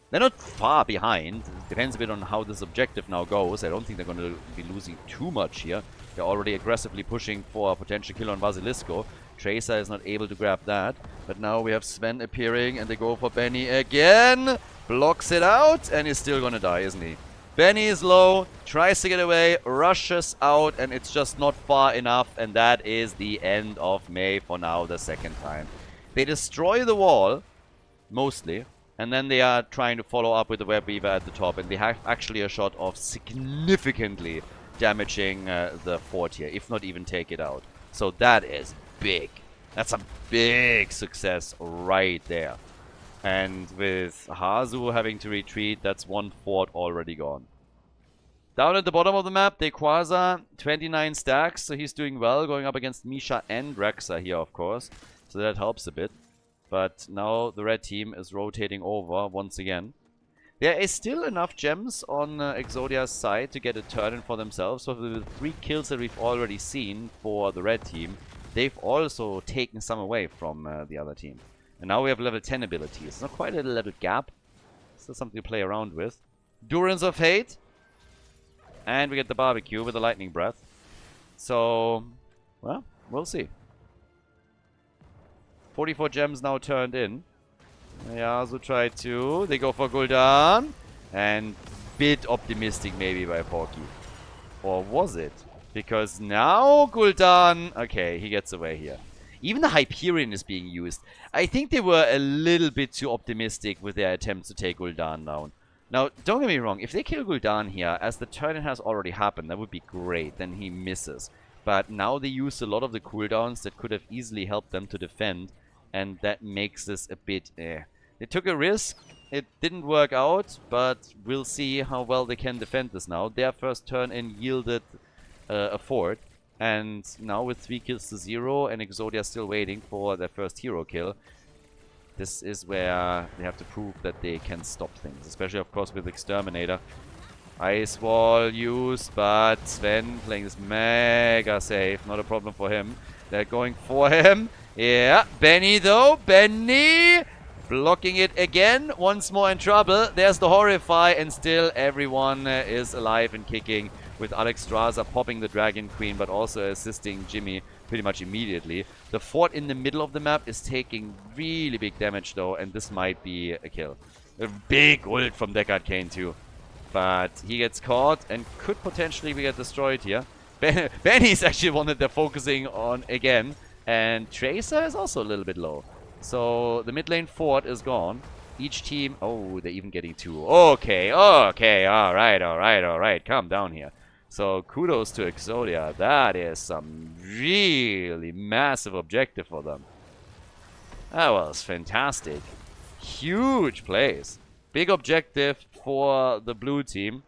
They're not far behind. It depends a bit on how this objective now goes. I don't think they're going to be losing too much here. They're already aggressively pushing for a potential kill on Basilisco. Tracer is not able to grab that. But now we have Sven appearing and they go for Benny again. Blocks it out and he's still going to die, isn't he? Benny is low, tries to get away, rushes out, and it's just not far enough. And that is the end of Mei for now, the second time. They destroy the wall, mostly. And then they are trying to follow up with the Webweaver at the top. And they have actually a shot of significantly damaging the fort here, if not even take it out. So that is big. That's a big success right there. And with Hazu having to retreat, that's one fort already gone. Down at the bottom of the map, Dequaza, 29 stacks. So he's doing well, going up against Misha and Rexa here, of course. So that helps a bit. But now the red team is rotating over once again. There is still enough gems on Exodia's side to get a turn-in for themselves. So the 3 kills that we've already seen for the red team, they've also taken some away from the other team. And now we have level 10 abilities. Not quite a level gap. Still something to play around with. Durance of Hate. And we get the barbecue with the lightning breath. So, well, we'll see. 44 gems now turned in. Yasu tried to. They go for Gul'dan. And bit optimistic maybe by Porky. Or was it? Because now Gul'dan... Okay, he gets away here. Even the Hyperion is being used. I think they were a little bit too optimistic with their attempts to take Gul'dan down. Now, don't get me wrong. If they kill Gul'dan here, as the turn has already happened, that would be great. Then he misses. But now they used a lot of the cooldowns that could have easily helped them to defend. And that makes this a bit... They took a risk. It didn't work out. But we'll see how well they can defend this now. Their first turn-in yielded a fort. And now with 3 kills to 0 and Exodia still waiting for their first hero kill. This is where they have to prove that they can stop things. Especially, of course, with Exterminator. Ice Wall used, but Sven playing this mega safe. Not a problem for him. They're going for him. Yeah, Benny though. Benny blocking it again. Once more in trouble. There's the Horrify and still everyone is alive and kicking with Alexstrasza popping the Dragon Queen, but also assisting Jimmy pretty much immediately. The fort in the middle of the map is taking really big damage though, and this might be a kill. A big ult from Deckard Cain too. But he gets caught and could potentially get destroyed here. Benny's actually one that they're focusing on again. And Tracer is also a little bit low. So the mid lane fort is gone. Each team... Oh, they're even getting 2. Okay, okay, alright. Calm down here. So kudos to Exodia. That is some really massive objective for them. That was fantastic. Huge plays. Big objective for the blue team.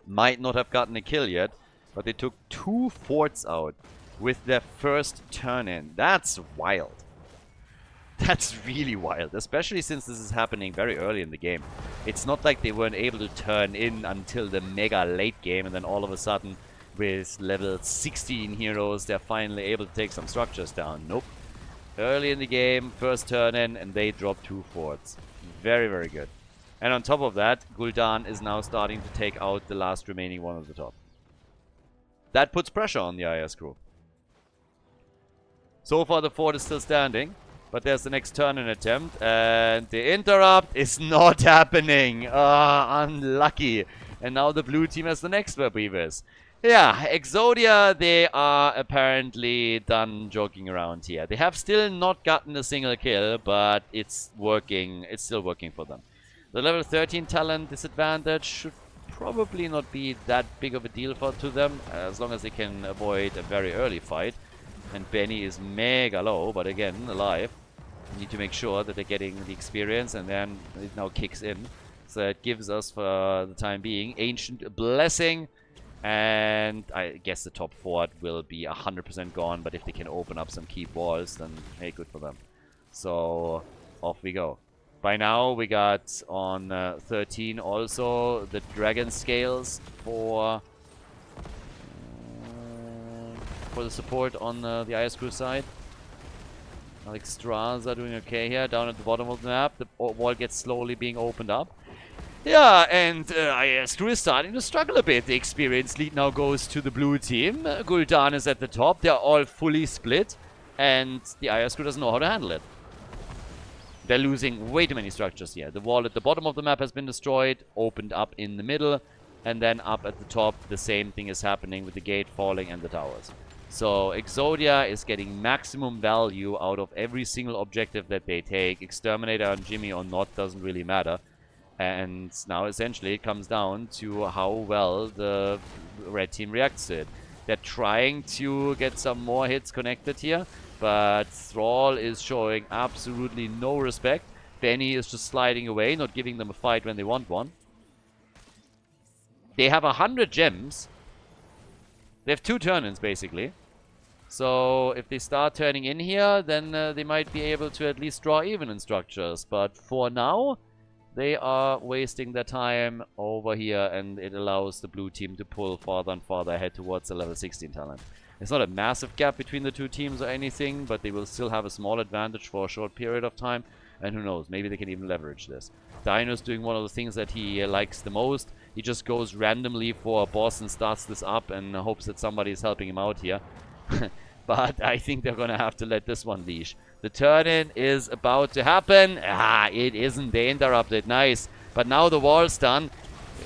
Might not have gotten a kill yet, but they took 2 forts out with their first turn in. That's wild. That's really wild, especially since this is happening very early in the game. It's not like they weren't able to turn in until the mega late game, and then all of a sudden, with level 16 heroes, they're finally able to take some structures down. Nope. Early in the game, first turn in, and they drop 2 forts. Very, very good. And on top of that, Gul'dan is now starting to take out the last remaining one at the top. That puts pressure on the IS crew. So far, the fort is still standing. But there's the next turn-in attempt, and the interrupt is not happening. Unlucky. And now the blue team has the next web weavers. Yeah, Exodia, they are apparently done joking around here. They have still not gotten a single kill, but it's working. It's still working for them. The level 13 talent disadvantage should probably not be that big of a deal to them, as long as they can avoid a very early fight. And Benny is mega low, but again, alive. You need to make sure that they're getting the experience, and then it now kicks in. So it gives us, for the time being, Ancient Blessing. And I guess the top fort will be 100% gone, but if they can open up some key walls, then hey, good for them. So off we go. By now, we got on 13 also the Dragon Scales for the support on the IS crew side. Alexstrasza doing okay here. Down at the bottom of the map, the wall gets slowly being opened up. Yeah, and IS crew is starting to struggle a bit. The experience lead now goes to the blue team. Gul'dan is at the top. They're all fully split, and the IS crew doesn't know how to handle it. They're losing way too many structures here. The wall at the bottom of the map has been destroyed, opened up in the middle, and then up at the top, the same thing is happening with the gate falling and the towers. So Exodia is getting maximum value out of every single objective that they take. Exterminator on Jimmy or not doesn't really matter. And now essentially it comes down to how well the red team reacts to it. They're trying to get some more hits connected here, but Thrall is showing absolutely no respect. Benny is just sliding away, not giving them a fight when they want one. They have 100 gems. They have 2 turn-ins, basically. So, if they start turning in here, then they might be able to at least draw even in structures. But for now, they are wasting their time over here, and it allows the blue team to pull farther and farther ahead towards the level 16 talent. It's not a massive gap between the 2 teams or anything, but they will still have a small advantage for a short period of time. And who knows, maybe they can even leverage this. Dino's doing one of the things that he likes the most. He just goes randomly for a boss and starts this up and hopes that somebody is helping him out here. But I think they're going to have to let this one leash. The turn-in is about to happen. It isn't. They interrupted. Nice. But now the wall's done.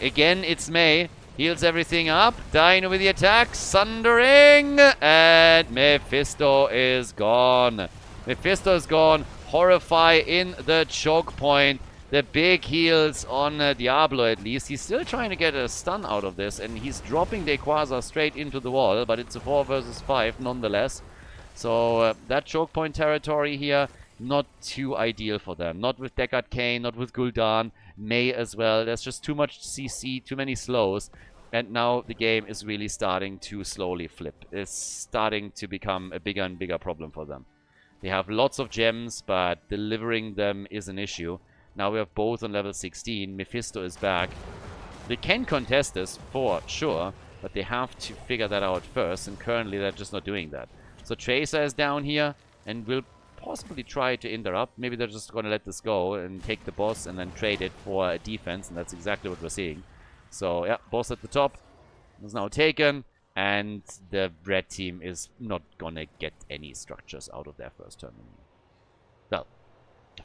Again, it's May. Heals everything up. Dino with the attack. Sundering. And Mephisto is gone. Mephisto is gone. Horrify in the choke point. The big heals on Diablo, at least. He's still trying to get a stun out of this, and he's dropping Dequaza straight into the wall, but it's a 4 versus 5 nonetheless. So that choke point territory here, not too ideal for them. Not with Deckard Cain, not with Gul'dan, May as well. There's just too much CC, too many slows, and now the game is really starting to slowly flip. It's starting to become a bigger and bigger problem for them. They have lots of gems, but delivering them is an issue. Now we have both on level 16. Mephisto is back. They can contest this for sure, but they have to figure that out first, and currently they're just not doing that. So Tracer is down here and will possibly try to interrupt. Maybe they're just going to let this go and take the boss and then trade it for a defense, and that's exactly what we're seeing. So yeah, boss at the top. is now taken, and the red team is not gonna get any structures out of their first turn. Well,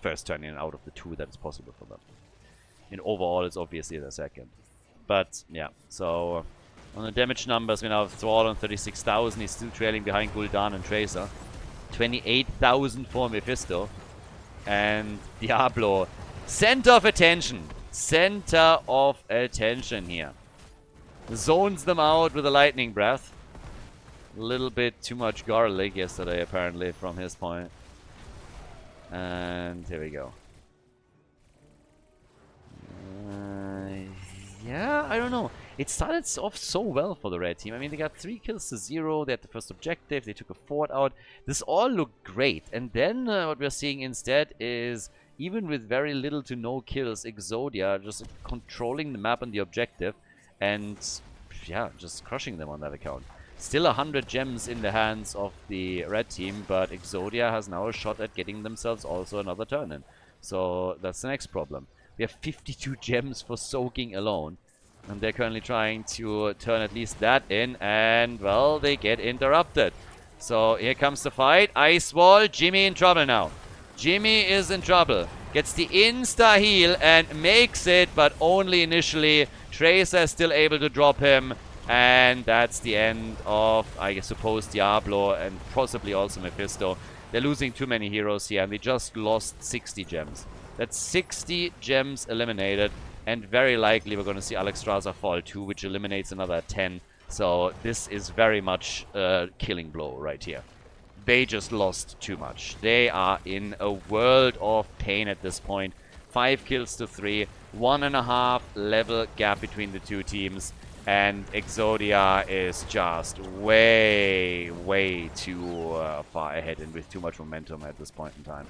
first turn in out of the 2 that is possible for them. In overall, it's obviously the second. But, yeah, so on the damage numbers, we now have Thrall on 36,000. He's still trailing behind Gul'dan and Tracer. 28,000 for Mephisto. And Diablo. Center of attention. Center of attention here. Zones them out with a lightning breath. A little bit too much garlic yesterday, apparently, from his point. And here we go. Yeah, I don't know. It started off so well for the red team. I mean, they got 3 kills to 0. They had the first objective. They took a fort out. This all looked great. And then what we're seeing instead is, even with very little to no kills, Exodia just controlling the map and the objective. And, yeah, just crushing them on that account. Still 100 gems in the hands of the red team, but Exodia has now a shot at getting themselves also another turn in. So that's the next problem. We have 52 gems for soaking alone. And they're currently trying to turn at least that in. And, well, they get interrupted. So here comes the fight. Ice Wall. Jimmy in trouble now. Jimmy is in trouble. Gets the insta-heal and makes it, but only initially. Tracer is still able to drop him. And that's the end of, I suppose, Diablo and possibly also Mephisto. They're losing too many heroes here, and they just lost 60 gems. That's 60 gems eliminated, and very likely we're going to see Alexstrasza fall too, which eliminates another 10. So this is very much a killing blow right here. They just lost too much. They are in a world of pain at this point. 5 kills to 3, 1.5 level gap between the two teams. And Exodia is just way, way too far ahead and with too much momentum at this point in time.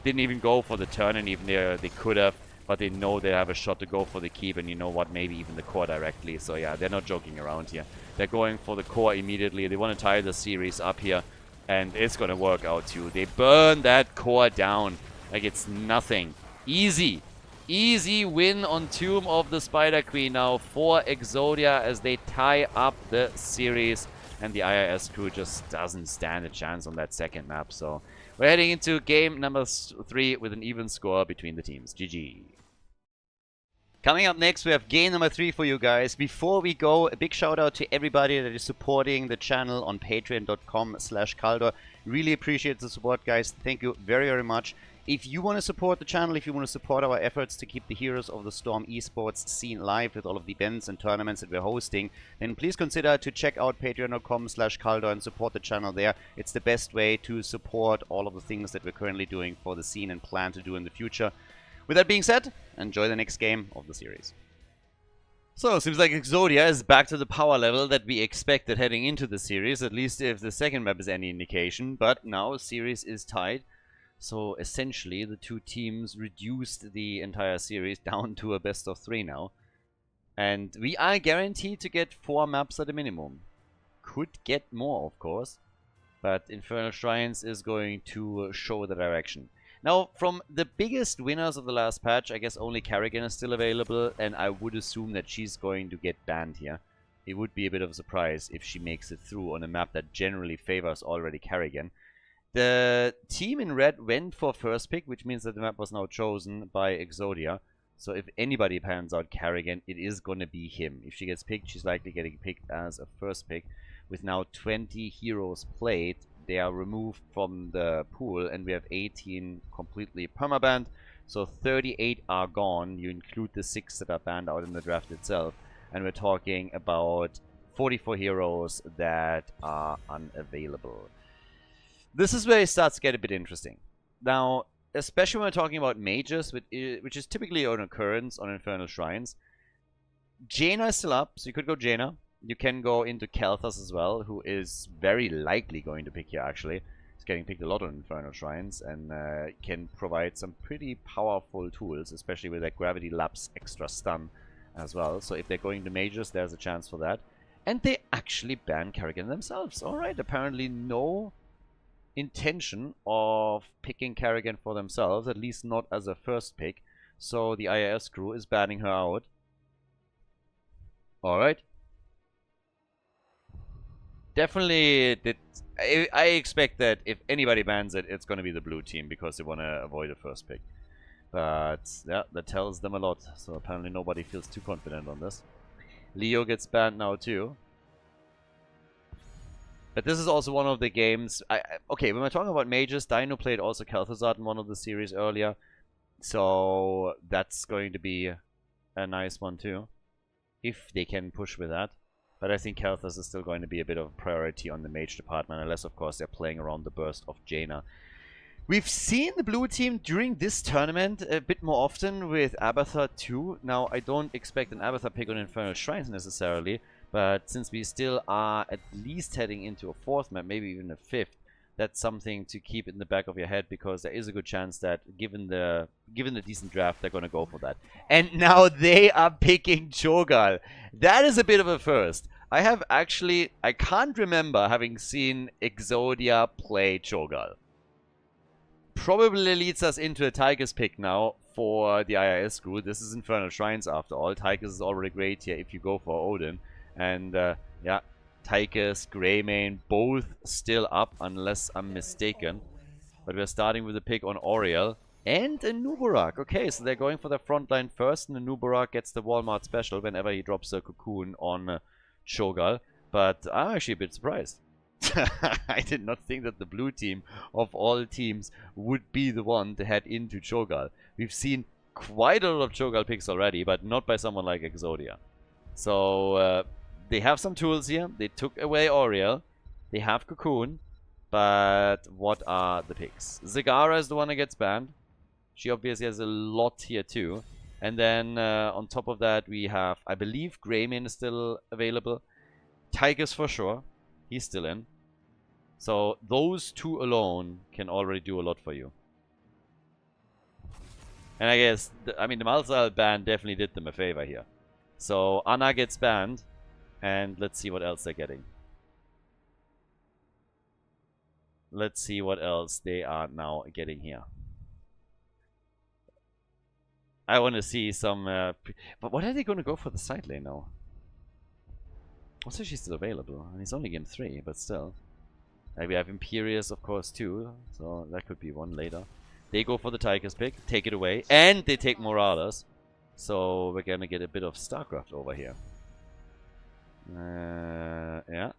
Didn't even go for the turn, and even they could have, but they know they have a shot to go for the keep, and you know what, maybe even the core directly. So yeah, they're not joking around here. They're going for the core immediately. They want to tie the series up here, and it's going to work out too. They burn that core down like it's nothing. Easy. Easy win on Tomb of the Spider Queen now for Exodia as they tie up the series, and the IIS crew just doesn't stand a chance on that second map. So we're heading into game number 3 with an even score between the teams. GG. Coming up next, we have game number 3 for you guys. Before we go, a big shout out to everybody that is supporting the channel on patreon.com/Khaldor. Really appreciate the support, guys. Thank you very, very much. If you want to support the channel, if you want to support our efforts to keep the Heroes of the Storm esports scene live with all of the events and tournaments that we're hosting, then please consider to check out patreon.com/Khaldor and support the channel there. It's the best way to support all of the things that we're currently doing for the scene and plan to do in the future. With that being said, enjoy the next game of the series. So, seems like Exodia is back to the power level that we expected heading into the series, at least if the second map is any indication, but now the series is tied. So essentially, the two teams reduced the entire series down to a best of 3 now. And we are guaranteed to get 4 maps at a minimum. Could get more, of course. But Infernal Shrines is going to show the direction. Now, from the biggest winners of the last patch, I guess only Kerrigan is still available. And I would assume that she's going to get banned here. It would be a bit of a surprise if she makes it through on a map that generally favors already Kerrigan. The team in red went for first pick, which means that the map was now chosen by Exodia. So if anybody pans out Kerrigan, it is going to be him. If she gets picked, she's likely getting picked as a first pick. With now 20 heroes played, they are removed from the pool, and we have 18 completely permabanned. So 38 are gone. You include the 6 that are banned out in the draft itself. And we're talking about 44 heroes that are unavailable. This is where it starts to get a bit interesting. Now, especially when we're talking about mages, which is typically an occurrence on Infernal Shrines. Jaina is still up, so you could go Jaina. You can go into Kel'Thas as well, who is very likely going to pick here, actually. He's getting picked a lot on Infernal Shrines, and can provide some pretty powerful tools, especially with that Gravity Lapse extra stun as well. So if they're going to mages, there's a chance for that. And they actually ban Kerrigan themselves. Alright, apparently no intention of picking Kerrigan for themselves, at least not as a first pick. So the IIS crew is banning her out. Alright. definitely did. I expect that if anybody bans it, it's going to be the blue team because they want to avoid a first pick. But yeah, that tells them a lot. So apparently nobody feels too confident on this. Leo gets banned now too. But this is also one of the games. Okay, when we're talking about mages, Dino played also Khaldor in one of the series earlier. So that's going to be a nice one too, if they can push with that. But I think Khaldor is still going to be a bit of a priority on the mage department, unless of course they're playing around the burst of Jaina. We've seen the blue team during this tournament a bit more often with Abathur too. Now, I don't expect an Abathur pick on Infernal Shrines necessarily, but since we still are at least heading into a fourth map, maybe even a fifth, that's something to keep in the back of your head, because there is a good chance that given the decent draft, they're going to go for that. And now they are picking Cho'Gall. That is a bit of a first. I can't remember having seen Exodia play Cho'Gall. Probably leads us into a Tychus pick now for the IIS crew. This is Infernal Shrines after all. Tychus is already great here if you go for Odin. And yeah, Tychus, Greymane, both still up unless I'm mistaken. But we're starting with a pick on Auriel and a Nubarak. Okay, so they're going for the front line first, and the Nubarak gets the Walmart special whenever he drops a cocoon on Cho'Gall. But I'm actually a bit surprised. I did not think that the blue team of all teams would be the one to head into Cho'Gall. We've seen quite a lot of Cho'Gall picks already, but not by someone like Exodia. So they have some tools here. They took away Auriel. They have Cocoon. But what are the picks? Zagara is the one that gets banned. She obviously has a lot here too. And then on top of that we have, I believe Greymane is still available. Tychus for sure. He's still in. So those two alone can already do a lot for you. And I guess, the Malzahar ban definitely did them a favor here. So Anna gets banned. And let's see what else they're getting. Let's see what else they are now getting here. I want to see some... but what are they going to go for the side lane now? Also, she's still available. And it's only game 3, but still. We have Imperius, of course, too. So that could be one later. They go for the Tychus pick, take it away. And they take Morales. So we're going to get a bit of StarCraft over here. Yeah.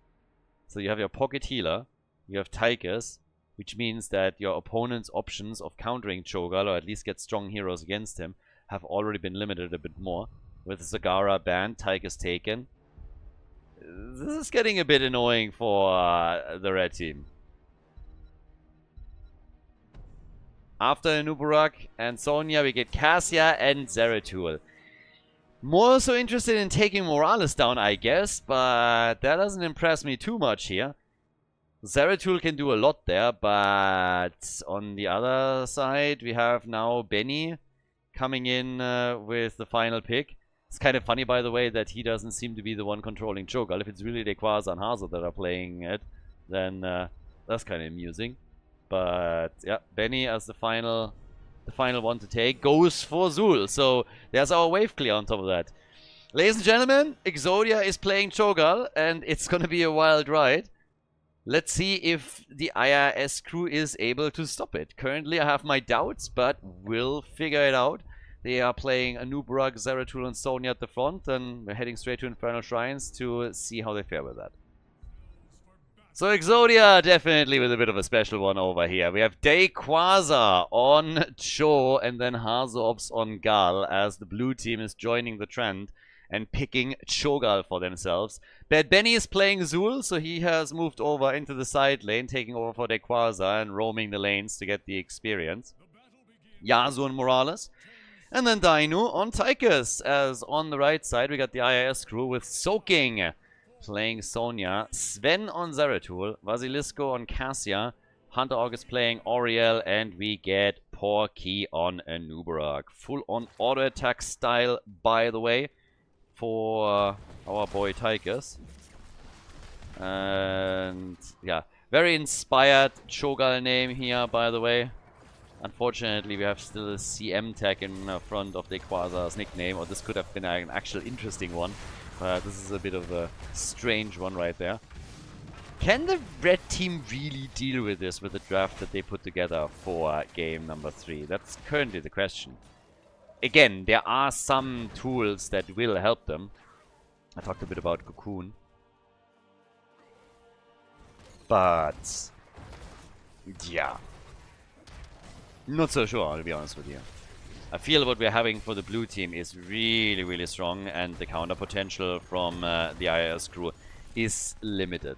So you have your pocket healer. You have Tychus. Which means that your opponent's options of countering Cho'Gall, or at least get strong heroes against him, have already been limited a bit more. With Zagara banned, Tychus taken. This is getting a bit annoying for the red team. After Nubarak and Sonya, we get Cassia and Zeratul. More so interested in taking Morales down, I guess, but that doesn't impress me too much here. Zeratul can do a lot there, but on the other side, we have now Benny coming in with the final pick. It's kind of funny, by the way, that he doesn't seem to be the one controlling Cho'Gall. If it's really Rayquaza and Hazel that are playing it, then that's kind of amusing. But yeah, Benny as the final one to take goes for Zul. So there's our wave clear on top of that. Ladies and gentlemen, Exodia is playing Cho'Gall, and it's going to be a wild ride. Let's see if the IRS crew is able to stop it. Currently, I have my doubts, but we'll figure it out. They are playing Nubarak, Zeratul, and Sonya at the front, and we're heading straight to Infernal Shrines to see how they fare with that. So Exodia definitely with a bit of a special one over here. We have Rayquaza on Cho and then Hazorps on Gal, as the blue team is joining the trend and picking Cho'Gall for themselves. Bad Benny is playing Zul, so he has moved over into the side lane, taking over for Rayquaza and roaming the lanes to get the experience. Yasuo and Morales. And then Dino on Tychus, as on the right side we got the IIS crew with Soaking playing Sonya, Sven on Zeratul, Vasilisco on Cassia, Hunter August playing Auriel, and we get Porky on Nubarak. Full on auto attack style, by the way, for our boy Tychus. And yeah, very inspired Cho'Gall name here, by the way. Unfortunately, we have still a CM tag in front of Rayquaza's nickname, or this could have been an actual interesting one. But this is a bit of a strange one right there. Can the red team really deal with this with the draft that they put together for game number 3? That's currently the question. Again, there are some tools that will help them. I talked a bit about Cocoon. But yeah, not so sure, to be honest with you. I feel what we're having for the blue team is really, really strong, and the counter potential from the IIS crew is limited.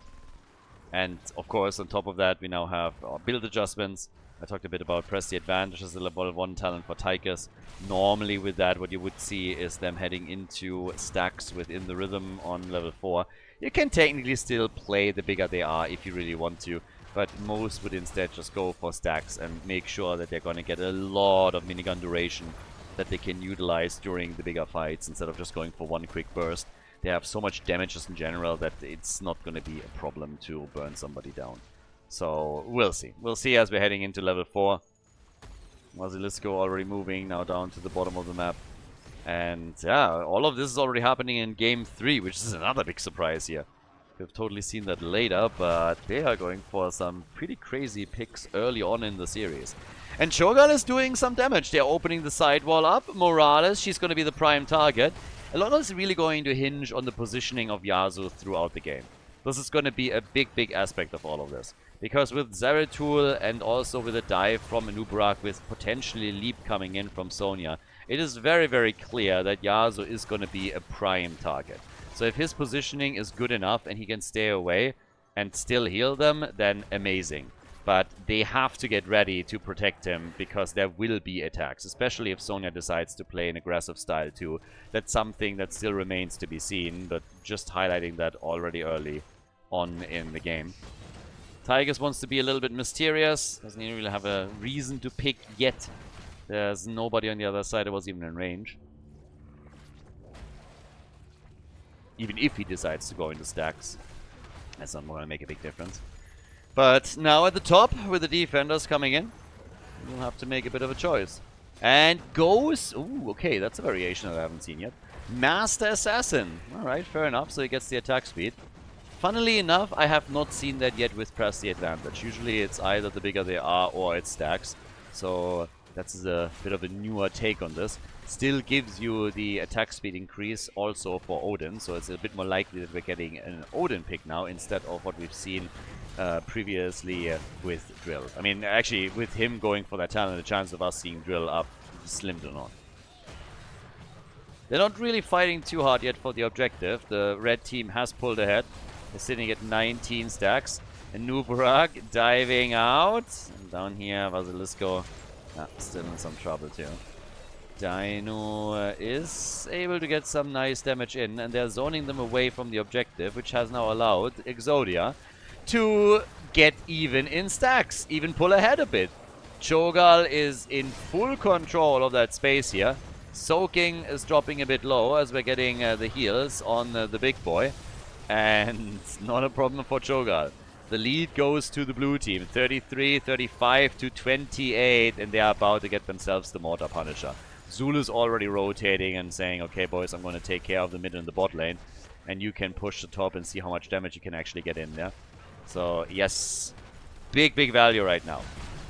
And of course, on top of that, we now have our build adjustments. I talked a bit about press the advantage as a level 1 talent for Tigers. Normally with that, what you would see is them heading into stacks within the rhythm on level 4. You can technically still play the bigger they are if you really want to, but most would instead just go for stacks and make sure that they're going to get a lot of minigun duration that they can utilize during the bigger fights instead of just going for one quick burst. They have so much damage just in general that it's not going to be a problem to burn somebody down. So we'll see. We'll see as we're heading into level 4. Basilisco already moving now down to the bottom of the map. And yeah, all of this is already happening in game 3, which is another big surprise here. We've totally seen that later, but they are going for some pretty crazy picks early on in the series. And Shogun is doing some damage. They're opening the sidewall up. Morales, she's going to be the prime target. A lot of this is really going to hinge on the positioning of Yasuo throughout the game. This is going to be a big, big aspect of all of this. Because with Zeratul and also with a dive from Anubarak with potentially Leap coming in from Sonya, it is very, very clear that Yasuo is going to be a prime target. So if his positioning is good enough and he can stay away and still heal them, then amazing. But they have to get ready to protect him because there will be attacks, especially if Sonya decides to play an aggressive style too. That's something that still remains to be seen, but just highlighting that already early on in the game. Tigers wants to be a little bit mysterious, doesn't even really have a reason to pick yet. There's nobody on the other side that was even in range. Even if he decides to go into stacks, that's not going to make a big difference. But now at the top, with the defenders coming in, you'll have to make a bit of a choice. And goes... Ooh, okay, that's a variation that I haven't seen yet. Master Assassin. Alright, fair enough, so he gets the attack speed. Funnily enough, I have not seen that yet with Press the Advantage. Usually it's either the bigger they are or it stacks. So that's a bit of a newer take on this. Still gives you the attack speed increase also for Odin. So it's a bit more likely that we're getting an Odin pick now instead of what we've seen previously with Drill. I mean, actually, with him going for that talent, the chance of us seeing Drill up slim to none. They're not really fighting too hard yet for the objective. The red team has pulled ahead. They're sitting at 19 stacks. And Nubarak diving out. And down here, Basilisco still in some trouble too. Dino is able to get some nice damage in, and they're zoning them away from the objective, which has now allowed Exodia to get even in stacks, even pull ahead a bit. Cho'Gall is in full control of that space here. Soaking is dropping a bit low as we're getting the heals on the big boy. And not a problem for Cho'Gall. The lead goes to the blue team, 33-35 to 28, and they are about to get themselves the Mortar Punisher. Zulu's already rotating and saying, okay boys, I'm going to take care of the mid and the bot lane, and you can push the top and see how much damage you can actually get in there. So yes, big value right now.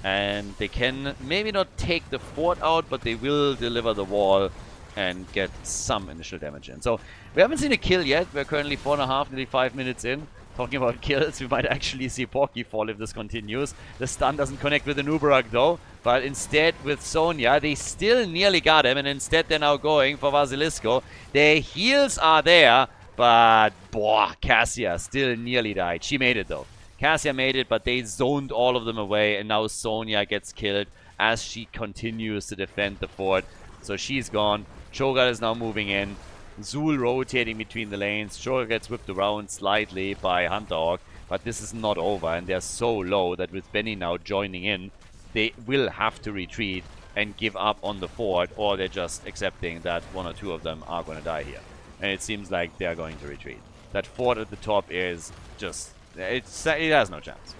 And they can maybe not take the fort out, but they will deliver the wall and get some initial damage in. So we haven't seen a kill yet. We're currently 4.5, nearly 5 minutes in. Talking about kills, we might actually see Porky fall if this continues. The stun doesn't connect with the Nubarak though, but instead with Sonya, they still nearly got him, and instead they're now going for Basilisco. Their heals are there, but boah, Cassia still nearly died. She made it though. Cassia made it, but they zoned all of them away, and now Sonya gets killed as she continues to defend the fort. So she's gone. Cho'Gall is now moving in. Zul rotating between the lanes. Cho'Gall gets whipped around slightly by Hunter Hawk, but this is not over, and they're so low that with Benny now joining in, they will have to retreat and give up on the fort, or they're just accepting that one or two of them are going to die here. And it seems like they're going to retreat. That fort at the top is just... it has no chance.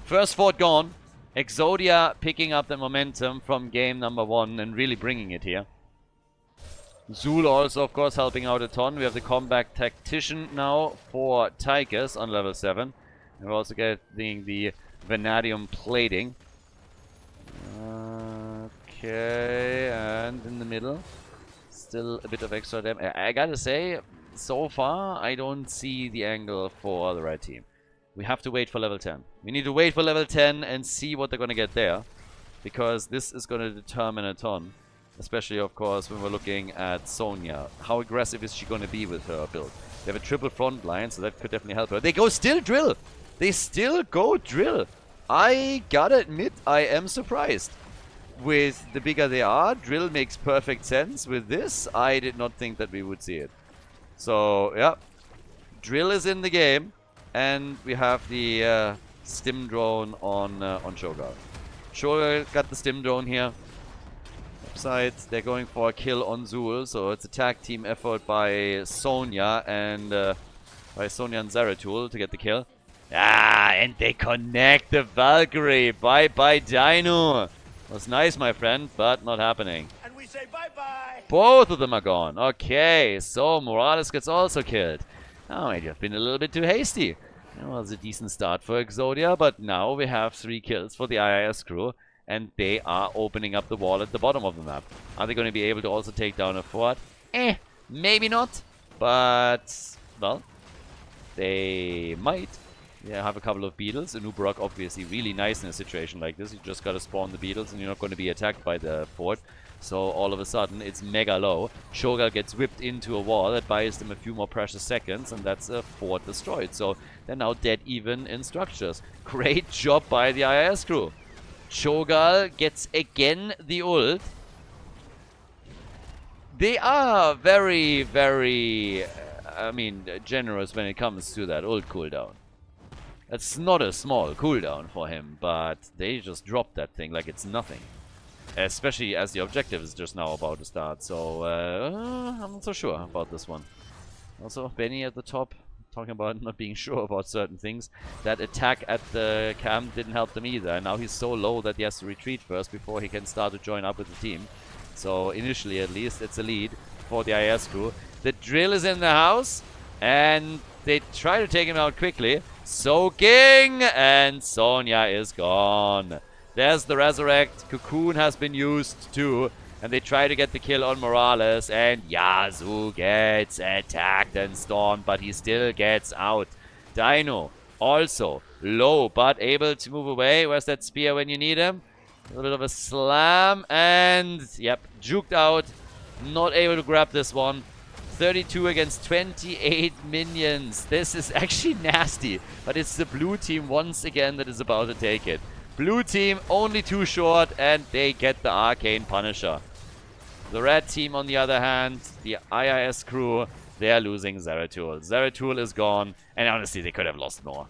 First fort gone. Exodia picking up the momentum from game number 1 and really bringing it here. Zul also, of course, helping out a ton. We have the combat tactician now for Tychus on level 7. And we're also getting the vanadium plating. Okay, and in the middle, still a bit of extra damage. I gotta say, so far, I don't see the angle for the red team. We have to wait for level 10. We need to wait for level 10 and see what they're gonna get there. Because this is gonna determine a ton. Especially, of course, when we're looking at Sonya. How aggressive is she gonna be with her build? They have a triple front line, so that could definitely help her. They go still drill! They still go drill! I gotta admit, I am surprised. With the bigger they are, drill makes perfect sense. With this, I did not think that we would see it. So, yeah. Drill is in the game. And we have the stim drone on Shogun. Shogun got the stim drone here. Upside, they're going for a kill on Zul. So it's a tag team effort by Sonya and Zeratul to get the kill. Ah, and they connect the Valkyrie. Bye-bye, Dino. Was nice, my friend, but not happening. And we say bye-bye. Both of them are gone. Okay, so Morales gets also killed. Oh, maybe I've been a little bit too hasty. It was a decent start for Exodia, but now we have 3 kills for the IIS crew, and they are opening up the wall at the bottom of the map. Are they going to be able to also take down a fort? Maybe not, but, well, they might. Yeah, have a couple of beetles. Anubarak obviously really nice in a situation like this. You just gotta spawn the beetles and you're not going to be attacked by the fort. So all of a sudden it's mega low. Shogal gets whipped into a wall that buys them a few more precious seconds, and that's a fort destroyed. So they're now dead even in structures. Great job by the IIS crew. Shogal gets again the ult. They are very, very, generous when it comes to that ult cooldown. It's not a small cooldown for him, but they just dropped that thing like it's nothing. Especially as the objective is just now about to start, so I'm not so sure about this one. Also, Benny at the top, talking about not being sure about certain things. That attack at the camp didn't help them either, and now he's so low that he has to retreat first before he can start to join up with the team. So initially, at least, it's a lead for the IS crew. The drill is in the house, and they try to take him out quickly. Soaking, and Sonya is gone. There's the resurrect. Cocoon has been used too, and they try to get the kill on Morales, and Yasu gets attacked and stormed, but he still gets out. Dino also low, but able to move away. Where's that spear when you need him? A little bit of a slam, and yep, juked out. Not able to grab this one. 32 against 28 minions. This is actually nasty, but it's the blue team once again that is about to take it. Blue team only 2 short, and they get the Arcane Punisher. The red team, on the other hand, the IIS crew, they're losing Zeratul. Zeratul is gone, and honestly, they could have lost more.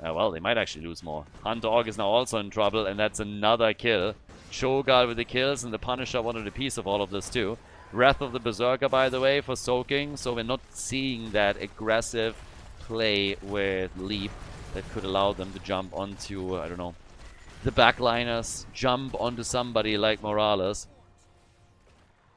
Well, they might actually lose more. Khaldor is now also in trouble, and that's another kill. Shogal with the kills, and the Punisher wanted a piece of all of this too. Wrath of the Berserker, by the way, for soaking, so we're not seeing that aggressive play with Leap that could allow them to jump onto, I don't know, the backliners, jump onto somebody like Morales.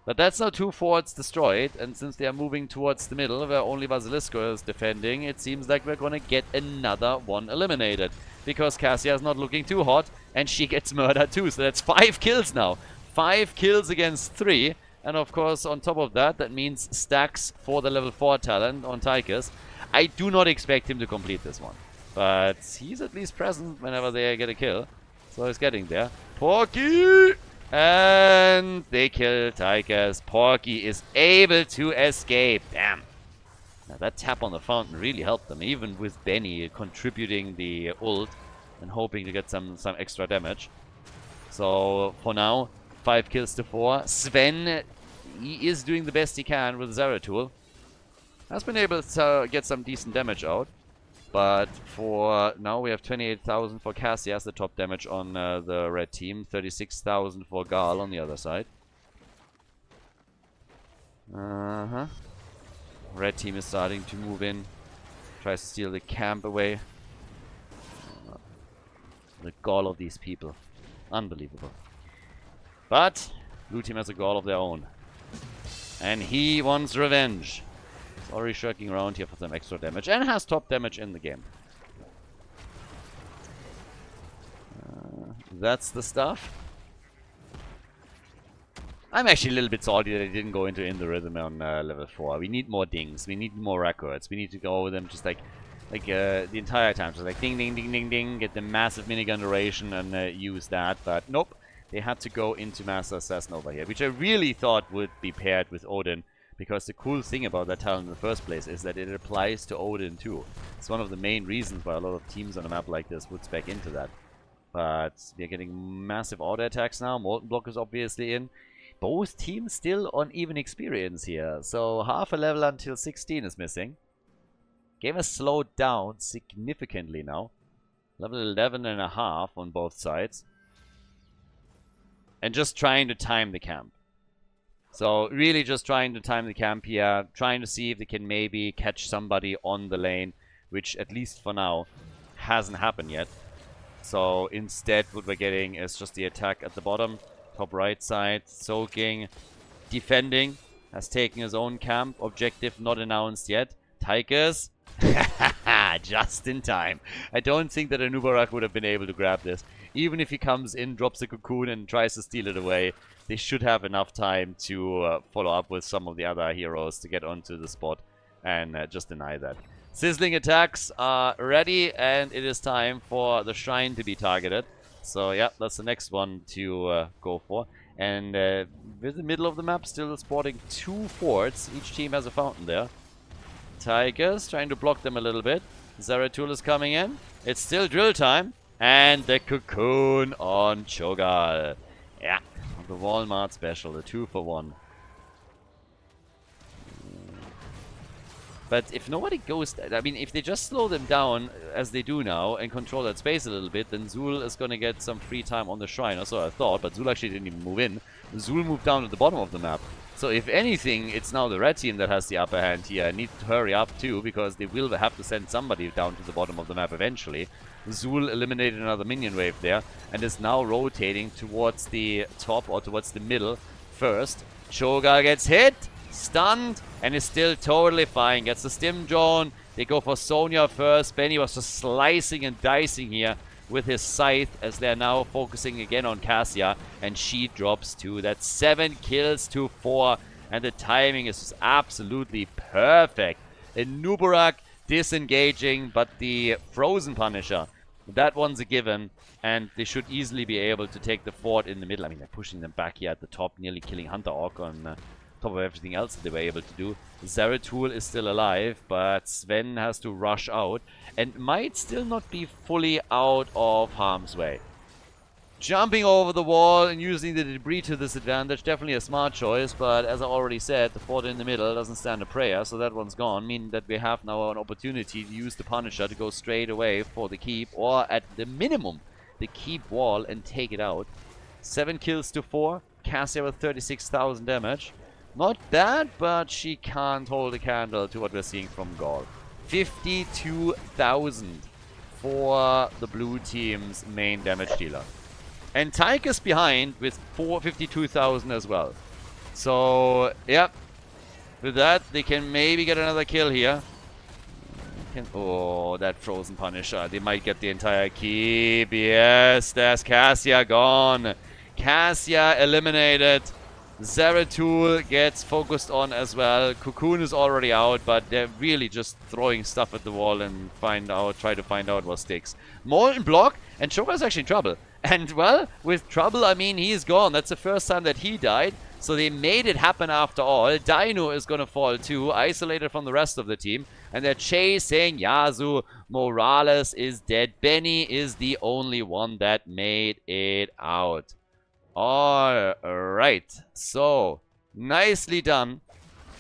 But that's now 2 forts destroyed, and since they are moving towards the middle, where only Basilisco is defending, it seems like we're gonna get another one eliminated. Because Cassia is not looking too hot, and she gets murdered too, so that's 5 kills now. 5 kills against 3. And of course, on top of that, that means stacks for the level 4 talent on Tychus. I do not expect him to complete this one, but he's at least present whenever they get a kill. So he's getting there. Porky! And they kill Tychus. Porky is able to escape. Damn. Now that tap on the fountain really helped them, even with Benny contributing the ult and hoping to get some extra damage. So for now, 5 kills to 4. Sven, he is doing the best he can with Zeratul. Has been able to get some decent damage out. But for now, we have 28,000 for Cassia as the top damage on the red team. 36,000 for Gal on the other side. Red team is starting to move in. Tries to steal the camp away. The gall of these people. Unbelievable. But blue team has a goal of their own. And he wants revenge. He's already shirking around here for some extra damage. And has top damage in the game. That's the stuff. I'm actually a little bit salty that I didn't go into In the Rhythm on level 4. We need more dings. We need more records. We need to go over them just like the entire time. So like ding, ding, ding, ding, ding. Get the massive minigun duration and use that. But nope. They had to go into Master Assassin over here. Which I really thought would be paired with Odin. Because the cool thing about that talent in the first place is that it applies to Odin too. It's one of the main reasons why a lot of teams on a map like this would spec into that. But we're getting massive auto attacks now. Molten Block is obviously in. Both teams still on even experience here. So half a level until 16 is missing. Game has slowed down significantly now. Level 11 and a half on both sides. And just trying to time the camp. So really just trying to time the camp here. Trying to see if they can maybe catch somebody on the lane. Which at least for now hasn't happened yet. So instead what we're getting is just the attack at the bottom. Top right side, soaking, defending, has taken his own camp. Objective not announced yet. Tigers, just in time. I don't think that a Nubarak would have been able to grab this. Even if he comes in, drops a cocoon and tries to steal it away, they should have enough time to follow up with some of the other heroes to get onto the spot and just deny that. Sizzling attacks are ready and it is time for the shrine to be targeted. So yeah, that's the next one to go for. And with the middle of the map still sporting 2 forts. Each team has a fountain there. Tigers trying to block them a little bit. Zeratul is coming in. It's still drill time. And the cocoon on Cho'Gall. Yeah, the Walmart special, the 2-for-1. But if nobody goes... I mean, if they just slow them down, as they do now, and control that space a little bit, then Zul is going to get some free time on the shrine. Or so I thought, but Zul actually didn't even move in. Zul moved down to the bottom of the map. So if anything, it's now the red team that has the upper hand here. I need to hurry up too, because they will have to send somebody down to the bottom of the map eventually. Zul eliminated another minion wave there, and is now rotating towards the top, or towards the middle first. Cho'Gall gets hit! Stunned, and is still totally fine. Gets the stim drone. They go for Sonya first. Benny was just slicing and dicing here with his scythe as they're now focusing again on Cassia. And she drops too. That's 7 kills to 4. And the timing is absolutely perfect. And Nubarak disengaging, but the Frozen Punisher, that one's a given. And they should easily be able to take the fort in the middle. I mean, they're pushing them back here at the top, nearly killing Hunter Orc on... top of everything else that they were able to do. Zeratul is still alive, but Sven has to rush out and might still not be fully out of harm's way. Jumping over the wall and using the debris to this advantage, definitely a smart choice, but as I already said, the fort in the middle doesn't stand a prayer, so that one's gone, meaning that we have now an opportunity to use the Punisher to go straight away for the keep, or at the minimum, the keep wall and take it out. 7 kills to 4, Cassia with 36,000 damage. Not bad, but she can't hold a candle to what we're seeing from Gaul. 52,000 for the blue team's main damage dealer. And Tyke is behind with 52,000 as well. So, yeah. With that, they can maybe get another kill here. Oh, that Frozen Punisher. They might get the entire keep. Yes, there's Cassia gone. Cassia eliminated. Zeratul gets focused on as well. Cocoon is already out, but they're really just throwing stuff at the wall and try to find out what sticks. Molten Block, and Cho'Gall's actually in trouble. And, well, with trouble, I mean, he's gone. That's the first time that he died. So they made it happen after all. Dino is going to fall too, isolated from the rest of the team. And they're chasing Yasuo. Morales is dead. Benny is the only one that made it out. Alright, so nicely done.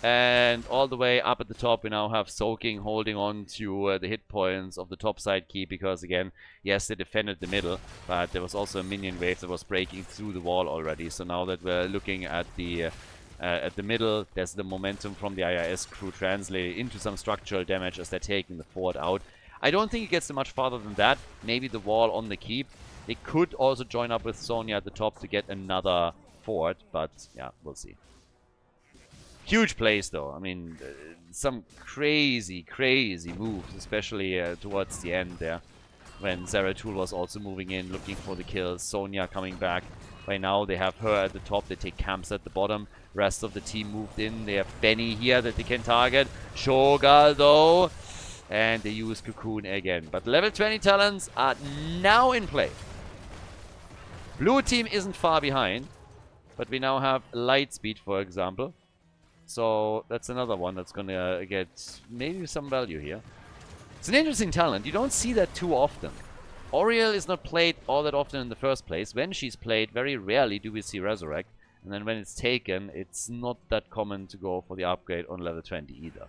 And all the way up at the top we now have Soaking holding on to the hit points of the top side key, because again, yes, they defended the middle, but there was also a minion wave that was breaking through the wall already. So now that we're looking at the middle, there's the momentum from the IIS crew translated into some structural damage as they're taking the fort out. I don't think it gets much farther than that. Maybe the wall on the keep. They could also join up with Sonya at the top to get another fort, but yeah, we'll see. Huge plays, though. I mean, some crazy, crazy moves, especially towards the end there, when Zeratul was also moving in, looking for the kills. Sonya coming back. By now, they have her at the top. They take camps at the bottom. Rest of the team moved in. They have Benny here that they can target. Shogal, though. And they use Cocoon again. But level 20 talents are now in play. Blue team isn't far behind. But we now have light speed, for example. So that's another one that's going to get maybe some value here. It's an interesting talent. You don't see that too often. Oriel is not played all that often in the first place. When she's played, very rarely do we see Resurrect. And then when it's taken, it's not that common to go for the upgrade on level 20 either.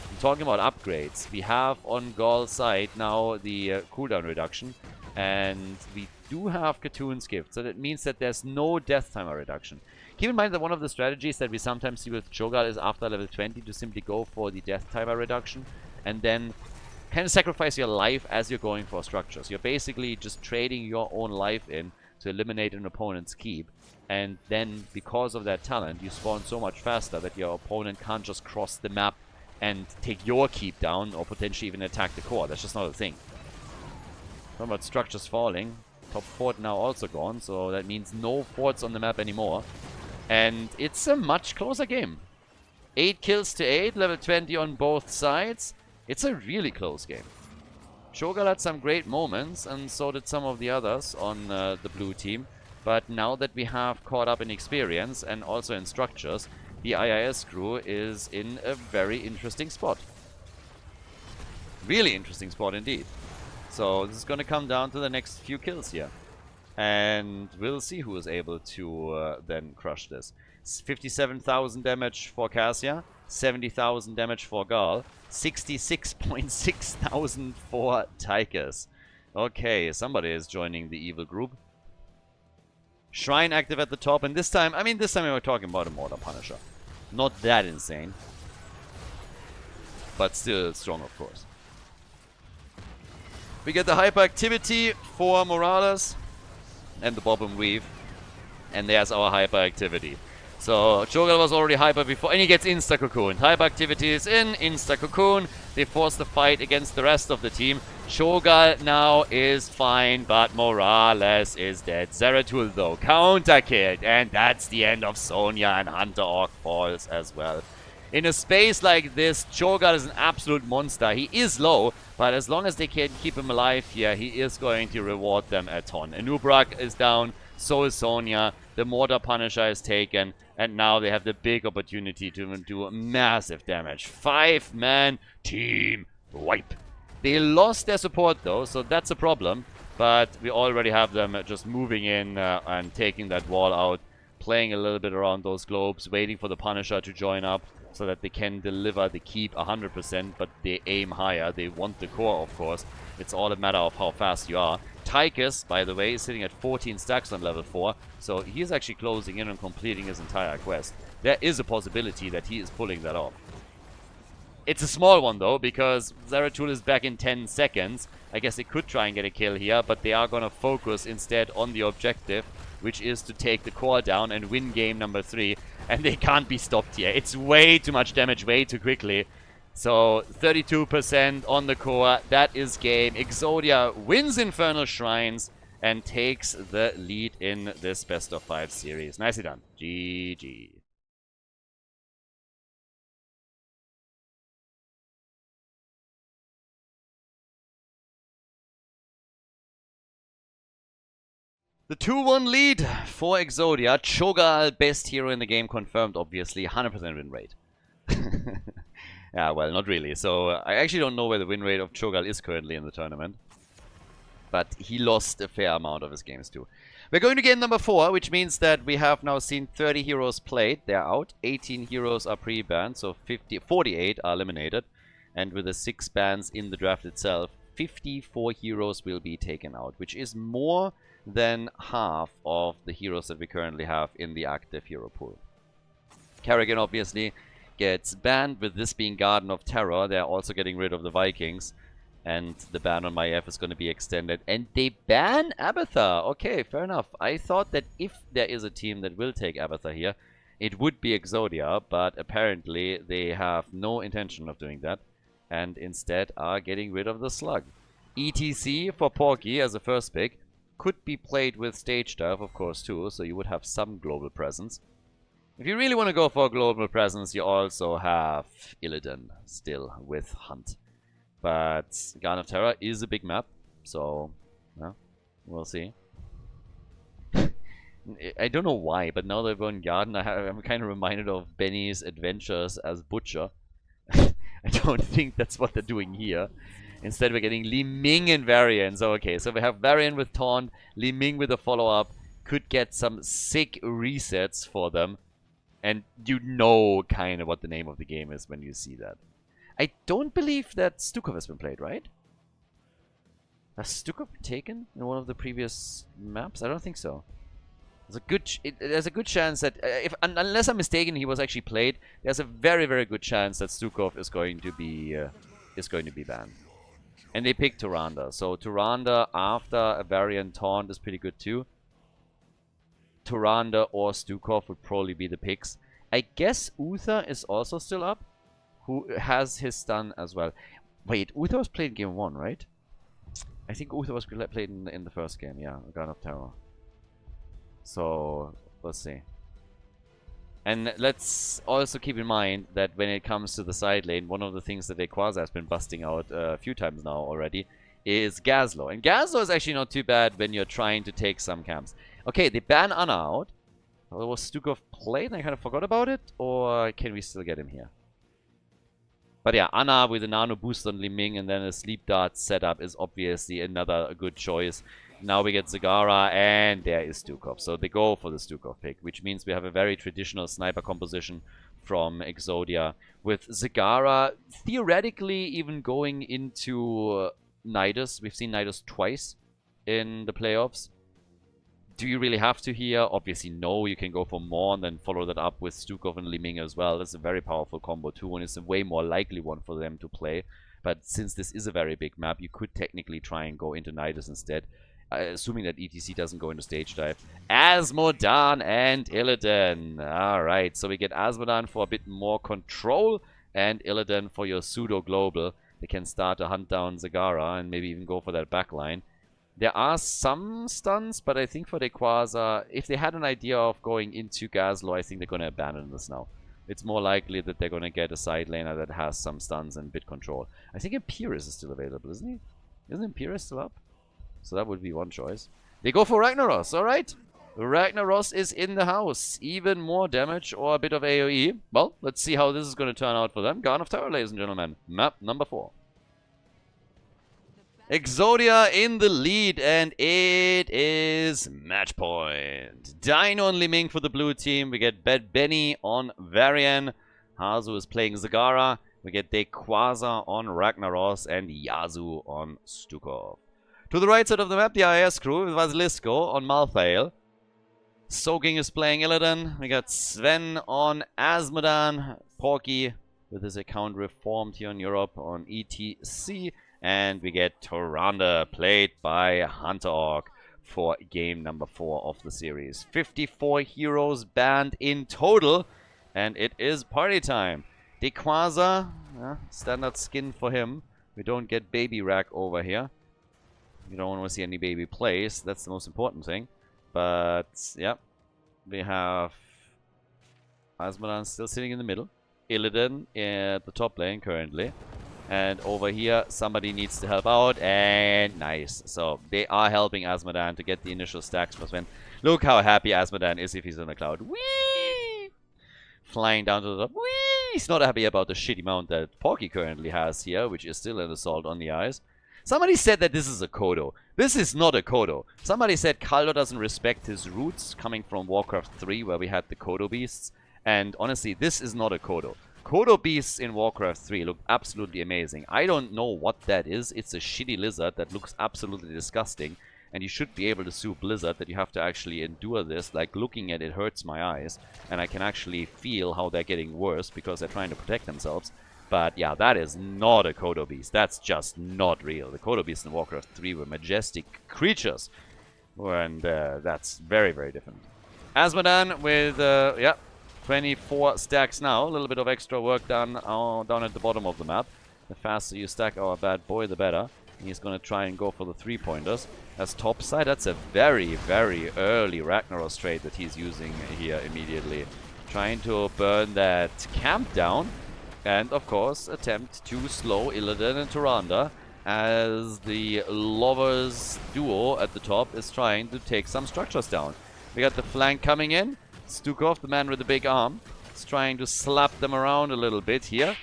And talking about upgrades, we have on Gaul's side now the cooldown reduction. And we do have Katoon's gift. So that means that there's no death timer reduction. Keep in mind that one of the strategies that we sometimes see with Cho'Gall is after level 20 to simply go for the death timer reduction. And then kind of sacrifice your life as you're going for structures. You're basically just trading your own life in to eliminate an opponent's keep. And then, because of that talent, you spawn so much faster that your opponent can't just cross the map and take your keep down or potentially even attack the core. That's just not a thing. Talking about structures falling. Top fort now also gone, so that means no forts on the map anymore. And it's a much closer game. 8 kills to 8, level 20 on both sides. It's a really close game. Cho'Gall had some great moments, and so did some of the others on the blue team. But now that we have caught up in experience and also in structures, the IIS crew is in a very interesting spot. Really interesting spot indeed. So this is going to come down to the next few kills here. And we'll see who is able to then crush this. 57,000 damage for Cassia. 70,000 damage for Gaul. 66.6 thousand for Tychus. Okay, somebody is joining the evil group. Shrine active at the top, and this time we were talking about a Mortar Punisher. Not that insane. But still strong, of course. We get the hyperactivity for Morales and the Bob and Weave. And there's our hyperactivity. So Cho'Gall was already hyper before, and he gets insta-cocooned. Hyperactivity is in, insta-cocoon. They force the fight against the rest of the team. Cho'Gall now is fine, but Morales is dead. Zeratul, though, counter-killed. And that's the end of Sonya, and Hunter Orc falls as well. In a space like this, Cho'Gall is an absolute monster. He is low, but as long as they can keep him alive here, he is going to reward them a ton. Anubrak is down, so is Sonya. The Mortar Punisher is taken, and now they have the big opportunity to do massive damage. 5-man team wipe. They lost their support though, so that's a problem. But we already have them just moving in and taking that wall out, playing a little bit around those globes, waiting for the Punisher to join up so that they can deliver the keep 100%, but they aim higher. They want the core, of course. It's all a matter of how fast you are. Tychus, by the way, is sitting at 14 stacks on level 4, so he's actually closing in and completing his entire quest. There is a possibility that he is pulling that off. It's a small one, though, because Zeratul is back in 10 seconds. I guess they could try and get a kill here, but they are going to focus instead on the objective, which is to take the core down and win game number 3. And they can't be stopped here. It's way too much damage, way too quickly. So 32% on the core. That is game. Exodia wins Infernal Shrines and takes the lead in this best of 5 series. Nicely done. GG. The 2-1 lead for Exodia. Cho'Gall, best hero in the game, confirmed, obviously. 100% win rate. Yeah, well, not really. So, I actually don't know where the win rate of Cho'Gall is currently in the tournament. But he lost a fair amount of his games too. We're going to game number 4, which means that we have now seen 30 heroes played. They're out. 18 heroes are pre-banned, so 48 are eliminated. And with the 6 bans in the draft itself, 54 heroes will be taken out, which is more than half of the heroes that we currently have in the active hero pool. Kerrigan obviously gets banned, with this being Garden of Terror. They're also getting rid of the Vikings, and the ban on Maiev is going to be extended. And they ban Abathar. Okay, fair enough. I thought that if there is a team that will take Abathar here, it would be Exodia, but apparently they have no intention of doing that, and instead are getting rid of the Slug. ETC for Porky as a first pick. Could be played with Stage Dive, of course, too, so you would have some global presence. If you really want to go for a global presence, you also have Illidan still with Hunt. But Garden of Terror is a big map, so yeah, we'll see. I don't know why, but now that I've gone Garden, I'm kind of reminded of Benny's adventures as Butcher. I don't think that's what they're doing here. Instead, we're getting Li Ming and Varian. So, okay, so we have Varian with Taunt, Li Ming with a follow-up. Could get some sick resets for them. And you know kind of what the name of the game is when you see that. I don't believe that Stukov has been played, right? Has Stukov been taken in one of the previous maps? I don't think so. There's a good chance that, unless I'm mistaken, he was actually played. There's a very, very good chance that Stukov is going to be banned. And they picked Tyrande. So Tyrande after a Variant Taunt is pretty good too. Tyrande or Stukov would probably be the picks. I guess Uther is also still up, who has his stun as well. Wait, Uther was played in game 1, right? I think Uther was played in the first game, yeah, Garden of Terror. So, let's see. And let's also keep in mind that when it comes to the side lane, one of the things that Rayquaza has been busting out a few times now already is Gazlowe. And Gazlowe is actually not too bad when you're trying to take some camps. Okay, they ban Anna out. Was Stukov played and I kind of forgot about it? Or can we still get him here? But yeah, Anna with a nano boost on Li Ming and then a sleep dart setup is obviously another good choice. Now we get Zagara and there is Stukov. So they go for the Stukov pick, which means we have a very traditional sniper composition from Exodia with Zagara theoretically even going into Nidus. We've seen Nidus twice in the playoffs. Do you really have to here? Obviously no, you can go for more and then follow that up with Stukov and Li Ming as well. That's a very powerful combo too, and it's a way more likely one for them to play. But since this is a very big map, you could technically try and go into Nidus instead, assuming that ETC doesn't go into Stage Dive. Asmodan and Illidan. Alright, so we get Asmodan for a bit more control and Illidan for your pseudo-global. They can start to hunt down Zagara and maybe even go for that backline. There are some stuns, but I think for Rayquaza, if they had an idea of going into Gazlowe, I think they're going to abandon this now. It's more likely that they're going to get a side laner that has some stuns and bit control. I think Imperius is still available, isn't he? Isn't Imperius still up? So that would be one choice. They go for Ragnaros, alright. Ragnaros is in the house. Even more damage or a bit of AoE. Well, let's see how this is going to turn out for them. Garden of Terror, ladies and gentlemen. Map number 4. Exodia in the lead, and it is match point. Dino and Li Ming for the blue team. We get Benny on Varian. Hazu is playing Zagara. We get Rayquaza on Ragnaros and Yazu on Stukov. To the right side of the map, the IS crew with Vasilisco on Malthael. Soaking is playing Illidan. We got Sven on Asmodan. Porky with his account reformed here in Europe on ETC. And we get Tyrande played by Hunter Orc for game number 4 of the series. 54 heroes banned in total. And it is party time. Rayquaza, standard skin for him. We don't get baby rack over here. You don't want to see any baby plays. That's the most important thing. But, yeah. We have Asmodan still sitting in the middle. Illidan at the top lane currently. And over here, somebody needs to help out. And nice. So, they are helping Asmodan to get the initial stacks for Sven. Look how happy Asmodan is if he's in the cloud. Whee! Flying down to the top. Whee! He's not happy about the shitty mount that Porky currently has here, which is still an assault on the eyes. Somebody said that this is a Kodo. This is not a Kodo. Somebody said Khaldor doesn't respect his roots, coming from Warcraft 3, where we had the Kodo beasts. And honestly, this is not a Kodo. Kodo beasts in Warcraft 3 look absolutely amazing. I don't know what that is. It's a shitty lizard that looks absolutely disgusting. And you should be able to sue Blizzard that you have to actually endure this. Like, looking at it hurts my eyes. And I can actually feel how they're getting worse because they're trying to protect themselves. But yeah, that is not a Kodo beast. That's just not real. The Kodo beasts in Warcraft 3 were majestic creatures. And that's very, very different. Asmodan with, yeah, 24 stacks now. A little bit of extra work done down at the bottom of the map. The faster you stack our bad boy, the better. He's going to try and go for the 3-pointers. As top side, that's a very, very early Ragnaros trade that he's using here immediately. Trying to burn that camp down. And, of course, attempt to slow Illidan and Tyrande as the Lovers duo at the top is trying to take some structures down. We got the flank coming in. Stukov, the man with the big arm, is trying to slap them around a little bit here.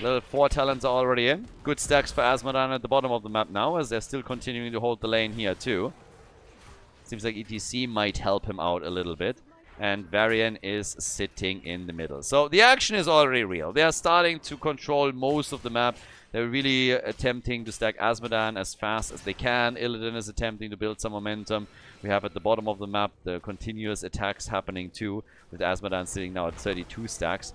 Level 4 talents are already in. Good stacks for Azmodan at the bottom of the map now, as they're still continuing to hold the lane here too. Seems like ETC might help him out a little bit. And Varian is sitting in the middle. So the action is already real. They are starting to control most of the map. They're really attempting to stack Azmodan as fast as they can. Illidan is attempting to build some momentum. We have at the bottom of the map the continuous attacks happening too, with Azmodan sitting now at 32 stacks.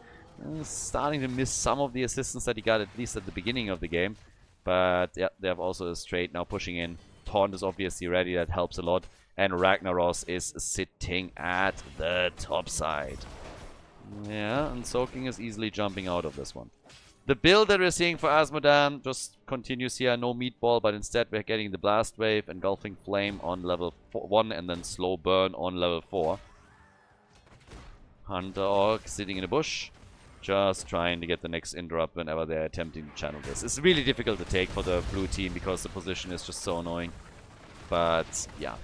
Starting to miss some of the assistance that he got, at least at the beginning of the game. But yeah, they have also a straight now pushing in. Taunt is obviously ready, that helps a lot. And Ragnaros is sitting at the top side. Yeah, and Soaking is easily jumping out of this one. The build that we're seeing for Azmodan just continues here. No meatball, but instead we're getting the Blast Wave, Engulfing Flame on level 1, and then Slow Burn on level 4. Hunter Orc sitting in a bush. Just trying to get the next interrupt whenever they're attempting to channel this. It's really difficult to take for the blue team because the position is just so annoying. But, yeah.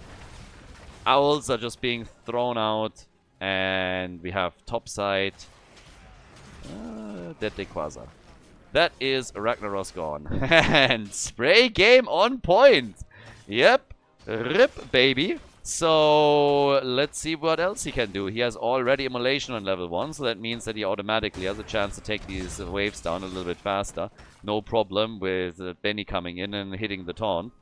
Owls are just being thrown out. And we have topside. Deadly Quasar. That is Ragnaros gone. And spray game on point. Yep. Rip, baby. So, let's see what else he can do. He has already Immolation on level 1, so that means that he automatically has a chance to take these waves down a little bit faster. No problem with Benny coming in and hitting the taunt.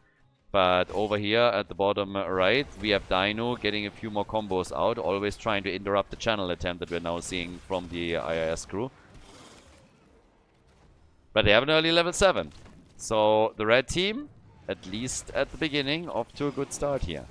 But over here at the bottom right, we have Dino getting a few more combos out, always trying to interrupt the channel attempt that we're now seeing from the IIS crew. But they have an early level 7. So, the red team, at least at the beginning, off to a good start here.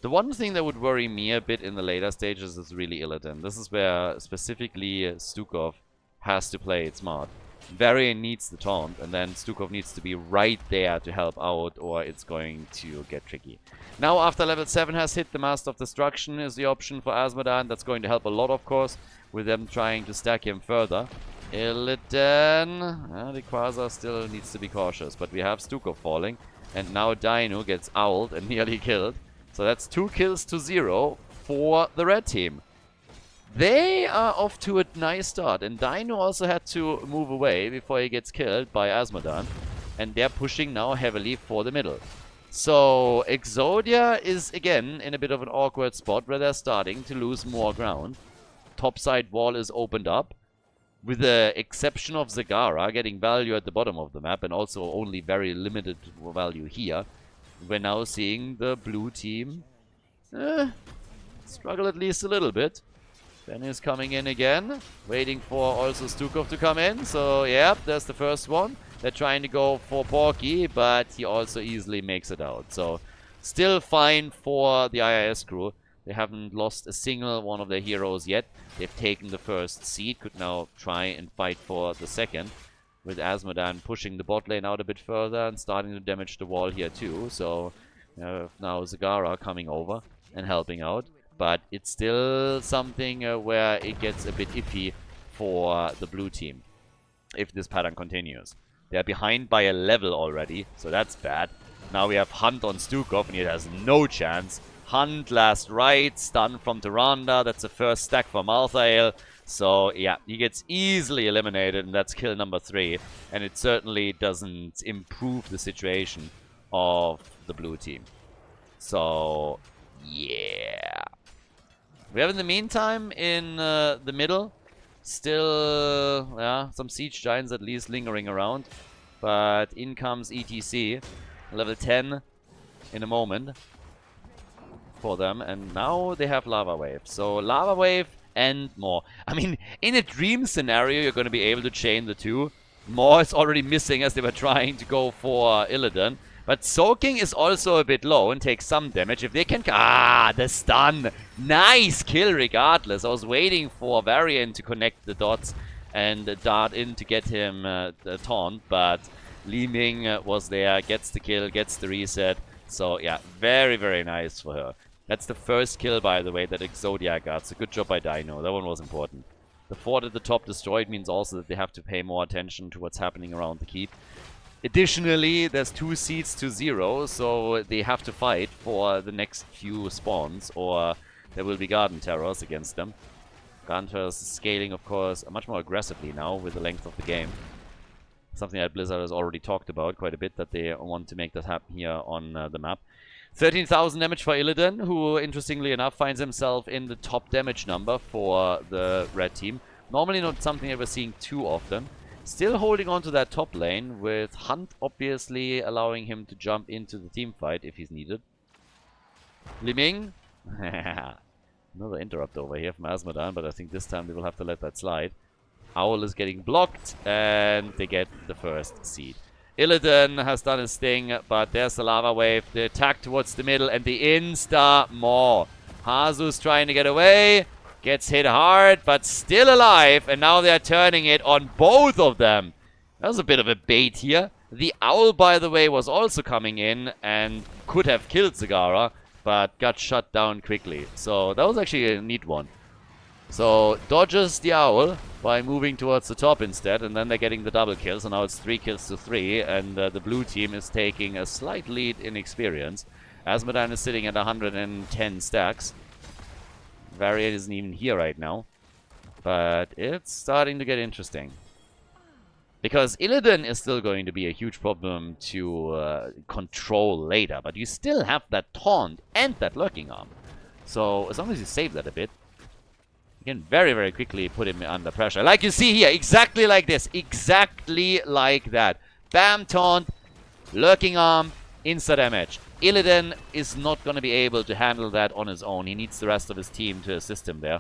The one thing that would worry me a bit in the later stages is really Illidan. This is where specifically Stukov has to play it smart. Varian needs the taunt, and then Stukov needs to be right there to help out, or it's going to get tricky. Now, after level 7 has hit, the Master of Destruction is the option for Azmodan. That's going to help a lot, of course, with them trying to stack him further. Illidan, the Quasar still needs to be cautious, but we have Stukov falling, and now Dino gets owled and nearly killed. So that's 2 kills to 0 for the red team. They are off to a nice start. And Dino also had to move away before he gets killed by Azmodan. And they're pushing now heavily for the middle. So Exodia is again in a bit of an awkward spot where they're starting to lose more ground. Topside wall is opened up. With the exception of Zagara getting value at the bottom of the map and also only very limited value here. We're now seeing the blue team struggle at least a little bit. Ben is coming in again, waiting for also Stukov to come in. So, yeah, there's the first one. They're trying to go for Porky, but he also easily makes it out. So, still fine for the IIS crew. They haven't lost a single one of their heroes yet. They've taken the first seed, could now try and fight for the second. With Azmodan pushing the bot lane out a bit further and starting to damage the wall here too. So now Zagara coming over and helping out. But it's still something where it gets a bit iffy for the blue team if this pattern continues. They're behind by a level already, so that's bad. Now we have Hunt on Stukov and he has no chance. Hunt last right, stun from Tyrande. That's the first stack for Malthael. So, yeah, he gets easily eliminated, and that's kill number 3. And it certainly doesn't improve the situation of the blue team. So, yeah. We have in the meantime, in the middle, still some Siege Giants at least lingering around. But in comes ETC, level 10 in a moment for them. And now they have Lava Wave. So, Lava Wave and more. I mean, in a dream scenario, you're going to be able to chain the two. More is already missing as they were trying to go for Illidan. But soaking is also a bit low and takes some damage. If they can... the stun! Nice kill regardless. I was waiting for Varian to connect the dots and dart in to get him the taunt, but Li Ming was there, gets the kill, gets the reset. So yeah, very, very nice for her. That's the first kill, by the way, that Exodia got. So good job by Dino. That one was important. The fort at the top destroyed means also that they have to pay more attention to what's happening around the keep. Additionally, there's 2 seeds to 0, so they have to fight for the next few spawns, or there will be Garden Terrors against them. Garden Terrors is scaling, of course, much more aggressively now with the length of the game. Something that Blizzard has already talked about quite a bit, that they want to make that happen here on the map. 13,000 damage for Illidan, who, interestingly enough, finds himself in the top damage number for the red team. Normally not something that we're seeing too often. Still holding on to that top lane, with Hunt obviously allowing him to jump into the team fight if he's needed. Li Ming. Another interrupt over here from Azmodan, but I think this time they will have to let that slide. Owl is getting blocked, and they get the first seed. Illidan has done his thing, but there's the lava wave, the attack towards the middle, and the insta-maw. Hazu's trying to get away, gets hit hard, but still alive, and now they're turning it on both of them. That was a bit of a bait here. The Owl, by the way, was also coming in and could have killed Zagara, but got shut down quickly. So that was actually a neat one. So dodges the Owl by moving towards the top instead, and then they're getting the double kill. So now it's 3 kills to 3, and the blue team is taking a slight lead in experience. Azmodan is sitting at 110 stacks. Varian isn't even here right now, but it's starting to get interesting. Because Illidan is still going to be a huge problem to control later, but you still have that taunt and that lurking arm. So as long as you save that a bit, you can very, very quickly put him under pressure. Like you see here, exactly like this. Exactly like that. Bam, taunt, lurking arm, insta damage. Illidan is not going to be able to handle that on his own. He needs the rest of his team to assist him there.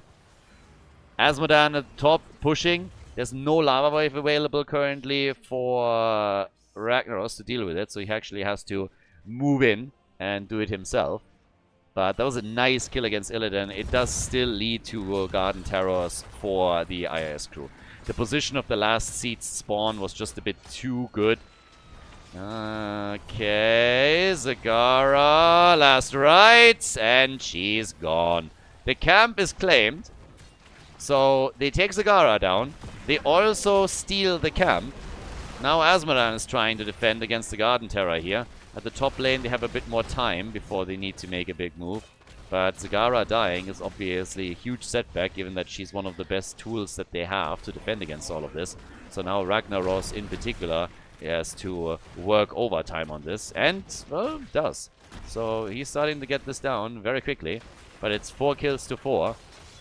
Azmodan at the top, pushing. There's no lava wave available currently for Ragnaros to deal with it, so he actually has to move in and do it himself. But that was a nice kill against Illidan. It does still lead to Garden Terrors for the IIS crew. The position of the last seed spawn was just a bit too good. Okay, Zagara, last rites, and she's gone. The camp is claimed, so they take Zagara down. They also steal the camp. Now Azmodan is trying to defend against the Garden Terror here. At the top lane, they have a bit more time before they need to make a big move. But Zagara dying is obviously a huge setback, given that she's one of the best tools that they have to defend against all of this. So now Ragnaros, in particular, has to work overtime on this. And, well, does. So he's starting to get this down very quickly. But it's 4 kills to 4.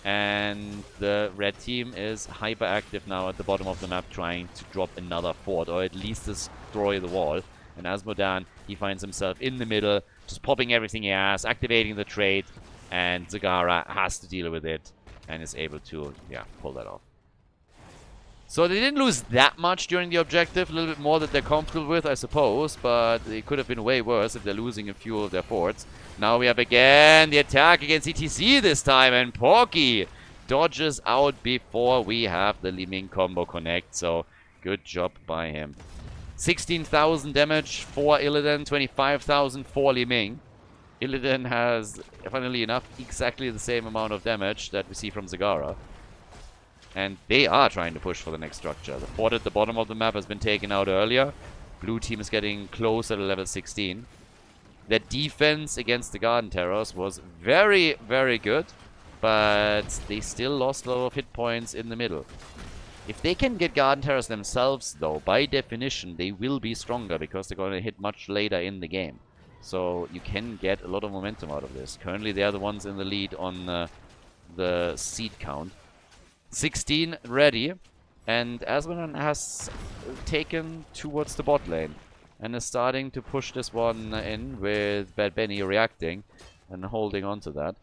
And the red team is hyperactive now at the bottom of the map, trying to drop another fort, or at least destroy the wall. And Azmodan, he finds himself in the middle, just popping everything he has, activating the trait, and Zagara has to deal with it, and is able to, yeah, pull that off. So they didn't lose that much during the objective, a little bit more that they're comfortable with, I suppose, but it could have been way worse if they're losing a few of their forts. Now we have again the attack against ETC this time, and Porky dodges out before we have the Li Ming combo connect, so good job by him. 16,000 damage for Illidan, 25,000 for Li Ming. Illidan has, funnily enough, exactly the same amount of damage that we see from Zagara. And they are trying to push for the next structure. The fort at the bottom of the map has been taken out earlier. Blue team is getting closer to level 16. Their defense against the Garden Terrors was very, very good. But they still lost a lot of hit points in the middle. If they can get Garden Terrors themselves, though, by definition, they will be stronger because they're going to hit much later in the game. So you can get a lot of momentum out of this. Currently, they are the ones in the lead on the seed count. 16 ready, and Azmodan has taken towards the bot lane and is starting to push this one in with Bad Benny reacting and holding on to that.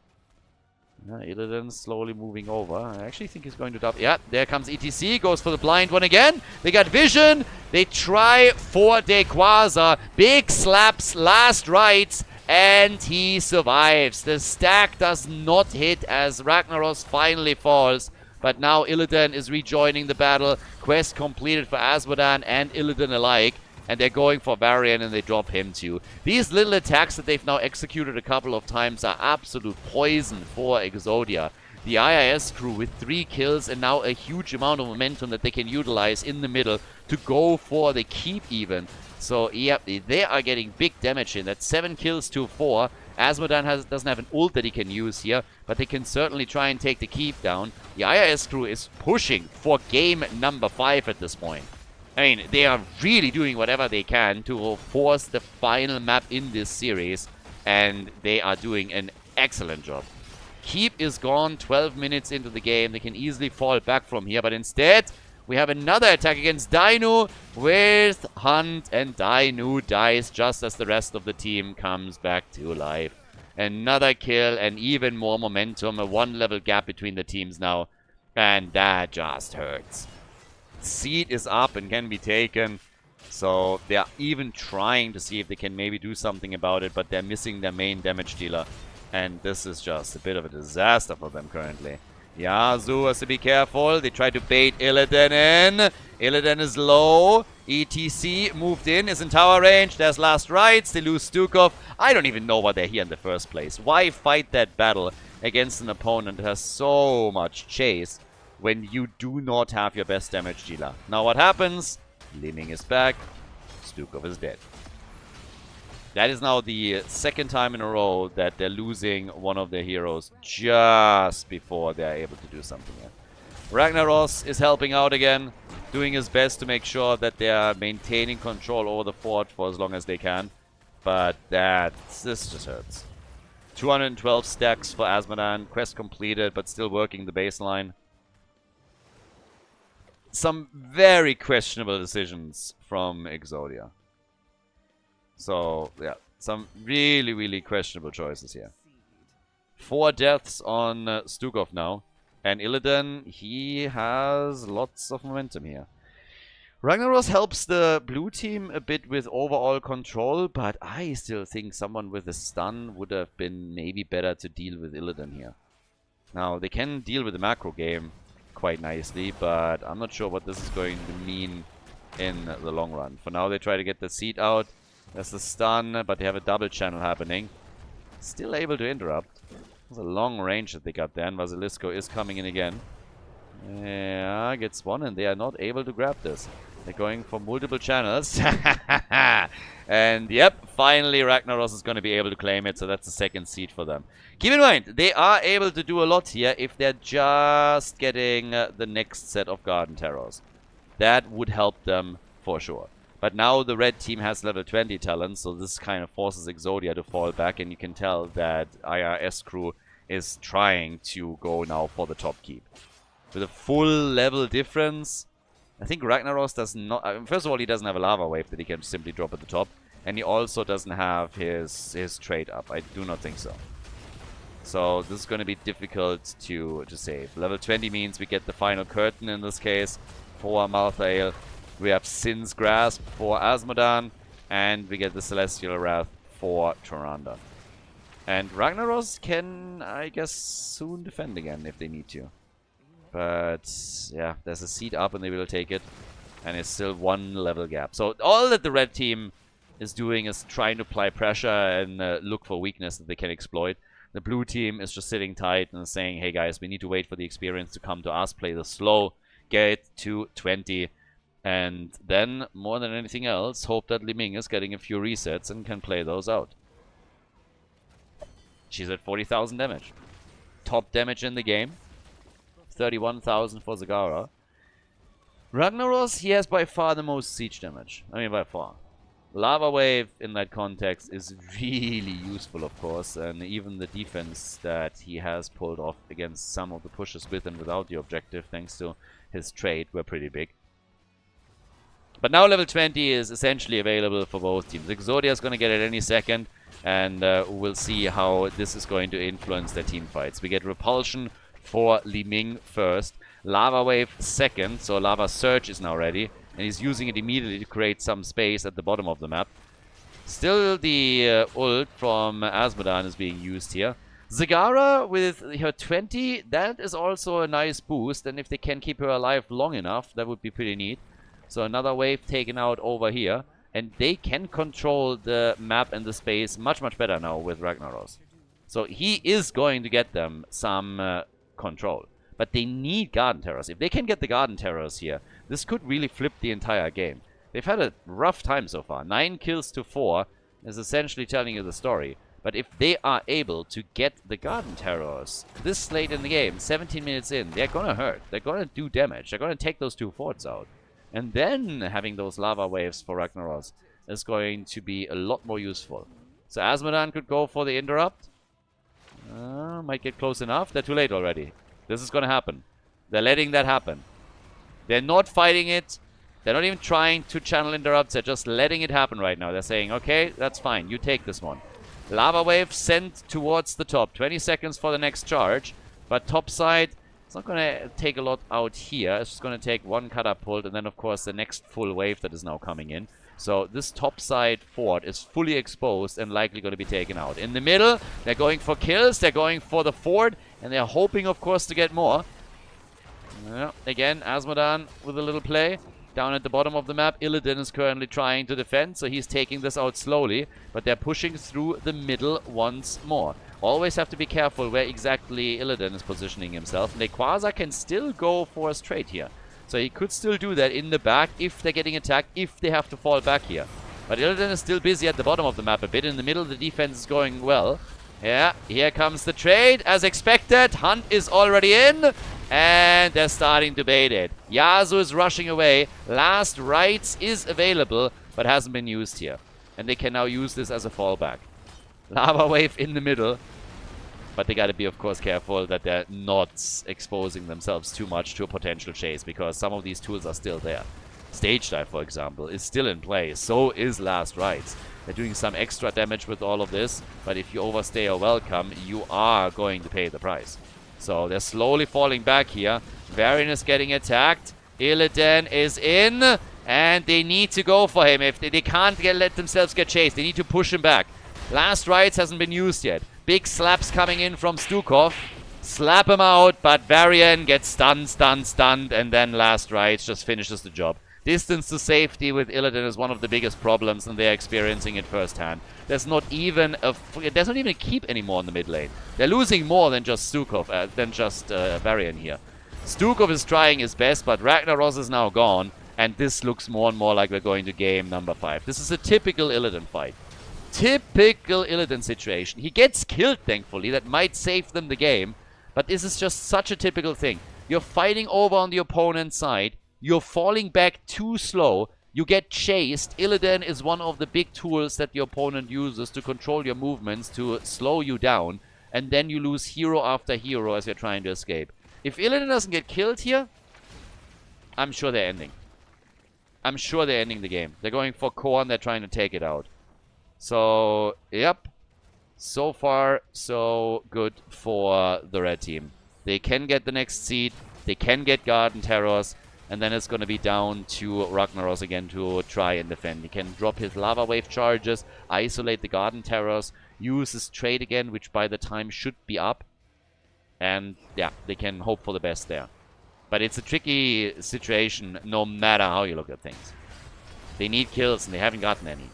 Illidan slowly moving over. I actually think he's going to double. Yeah, there comes ETC. Goes for the blind one again. They got vision. They try for Dequaza. Big slaps, last rites, and he survives. The stack does not hit as Ragnaros finally falls. But now Illidan is rejoining the battle. Quest completed for Asmodan and Illidan alike. And they're going for Varian and they drop him too. These little attacks that they've now executed a couple of times are absolute poison for Exodia. The IIS crew with 3 kills and now a huge amount of momentum that they can utilize in the middle to go for the keep even. So, yeah, they are getting big damage in. That's 7 kills to 4. Asmodan doesn't have an ult that he can use here, but they can certainly try and take the keep down. The IIS crew is pushing for game number 5 at this point. I mean, they are really doing whatever they can to force the final map in this series, and they are doing an excellent job. Keep is gone 12 minutes into the game. They can easily fall back from here, but instead, we have another attack against Dainu with Hunt, and Dainu dies just as the rest of the team comes back to life. Another kill and even more momentum, a 1-level gap between the teams now, and that just hurts. Seed is up and can be taken, so they're even trying to see if they can maybe do something about it, but they're missing their main damage dealer, and this is just a bit of a disaster for them currently. Yazu has to be careful. They try to bait Illidan in. Illidan is low. ETC moved in, is in tower range. There's last rites. They lose Stukov. I don't even know why they're here in the first place. Why fight that battle against an opponent that has so much chase when you do not have your best damage dealer? Now what happens? Liming is back. Stukov is dead. That is now the second time in a row that they're losing one of their heroes just before they're able to do something here. Ragnaros is helping out again, doing his best to make sure that they are maintaining control over the fort for as long as they can. But this just hurts. 212 stacks for Asmodan. Quest completed, but still working the baseline. Some very questionable decisions from Exodia. So, yeah, some really, really questionable choices here. 4 deaths on Stukov now. And Illidan, he has lots of momentum here. Ragnaros helps the blue team a bit with overall control, but I still think someone with a stun would have been maybe better to deal with Illidan here. Now, they can deal with the macro game quite nicely, but I'm not sure what this is going to mean in the long run. For now, they try to get the seed out. There's the stun, but they have a double channel happening. Still able to interrupt. There's a long range that they got there, and Vasilisco is coming in again. Yeah, gets one, and they are not able to grab this. They're going for multiple channels. And yep, finally Ragnaros is going to be able to claim it, so that's the second seed for them. Keep in mind, they are able to do a lot here if they're just getting the next set of Garden Terrors. That would help them for sure. But now the red team has level 20 talent, so this kind of forces Exodia to fall back, and you can tell that IRS crew is trying to go now for the top keep. With a full level difference, I think Ragnaros does not... first of all, he doesn't have a lava wave that he can simply drop at the top, and he also doesn't have his trade up. I do not think so. So this is going to be difficult to save. Level 20 means we get the final curtain in this case for Malthael. We have Sin's Grasp for Asmodan, and we get the Celestial Wrath for Tyrande. And Ragnaros can, I guess, soon defend again if they need to. But, yeah, there's a seed up and they will take it. And it's still 1 level gap. So all that the red team is doing is trying to apply pressure and look for weakness that they can exploit. The blue team is just sitting tight and saying, hey guys, we need to wait for the experience to come to us, play the slow, get to 20. And then, more than anything else, hope that Liming is getting a few resets and can play those out. She's at 40,000 damage. Top damage in the game. 31,000 for Zagara. Ragnaros, he has by far the most siege damage. I mean, by far. Lava Wave in that context is really useful, of course. And even the defense that he has pulled off against some of the pushes with and without the objective, thanks to his trade, were pretty big. But now level 20 is essentially available for both teams. Exodia is going to get it any second, and we'll see how this is going to influence their team fights. We get Repulsion for Liming first, Lava Wave second, so Lava Surge is now ready, And he's using it immediately to create some space at the bottom of the map. Still the ult from Azmodan is being used here. Zagara with her 20, that is also a nice boost. And if they can keep her alive long enough, that would be pretty neat. So another wave taken out over here. And they can control the map and the space much, much better now with Ragnaros. So he is going to get them some control. But they need Garden Terrors. If they can get the Garden Terrors here, this could really flip the entire game. They've had a rough time so far. 9 kills to 4 is essentially telling you the story. But if they are able to get the Garden Terrors this late in the game, 17 minutes in, they're gonna hurt. They're gonna do damage. They're gonna take those 2 forts out. And then having those lava waves for Ragnaros is going to be a lot more useful. So Azmodan could go for the interrupt. Might get close enough. They're too late already. This is going to happen. They're letting that happen. They're not fighting it. They're not even trying to channel interrupts. They're just letting it happen right now. They're saying, okay, that's fine. You take this one. Lava wave sent towards the top. 20 seconds for the next charge. But top side, it's not going to take a lot out here. It's just going to take one catapult and then, of course, the next full wave that is now coming in. So this top side fort is fully exposed and likely going to be taken out. In the middle, they're going for kills. They're going for the fort. And they're hoping, of course, to get more. Again, Azmodan with a little play. Down at the bottom of the map, Illidan is currently trying to defend. So he's taking this out slowly. But they're pushing through the middle once more. Always have to be careful where exactly Illidan is positioning himself. Nequaza can still go for a straight here. So he could still do that in the back if they're getting attacked, if they have to fall back here. But Illidan is still busy at the bottom of the map a bit. In the middle, the defense is going well. Yeah, here comes the trade. As expected, Hunt is already in. And they're starting to bait it. Yasuo is rushing away. Last Rites is available, but hasn't been used here. And they can now use this as a fallback. Lava wave in the middle. But they gotta be, of course, careful that they're not exposing themselves too much to a potential chase, because some of these tools are still there. Stage dive, for example, is still in play. So is Last Rites. They're doing some extra damage with all of this, but if you overstay your welcome, you are going to pay the price. So they're slowly falling back here. Varian is getting attacked. Illidan is in, and they need to go for him. If they can't let themselves get chased, they need to push him back. Last Rites hasn't been used yet. Big slaps coming in from Stukov. Slap him out, but Varian gets stunned, and then Last Rites just finishes the job. Distance to safety with Illidan is one of the biggest problems, and they're experiencing it firsthand. There's not even a keep anymore in the mid lane. They're losing more than just Stukov, Varian here. Stukov is trying his best, but Ragnaros is now gone, and this looks more and more like we're going to game number 5. This is a typical Illidan fight. Typical Illidan situation. He gets killed, thankfully. That might save them the game. But this is just such a typical thing. You're fighting over on the opponent's side. You're falling back too slow. You get chased. Illidan is one of the big tools that the opponent uses to control your movements, to slow you down. And then you lose hero after hero as you're trying to escape. If Illidan doesn't get killed here, I'm sure they're ending. I'm sure they're ending the game. They're going for Korn. They're trying to take it out. So, yep. So far, so good for the red team. They can get the next seed. They can get Garden Terrors. And then it's going to be down to Ragnaros again to try and defend. He can drop his Lava Wave charges, isolate the Garden Terrors, use his trade again, which by the time should be up. And, yeah, they can hope for the best there. But it's a tricky situation no matter how you look at things. They need kills, and they haven't gotten any.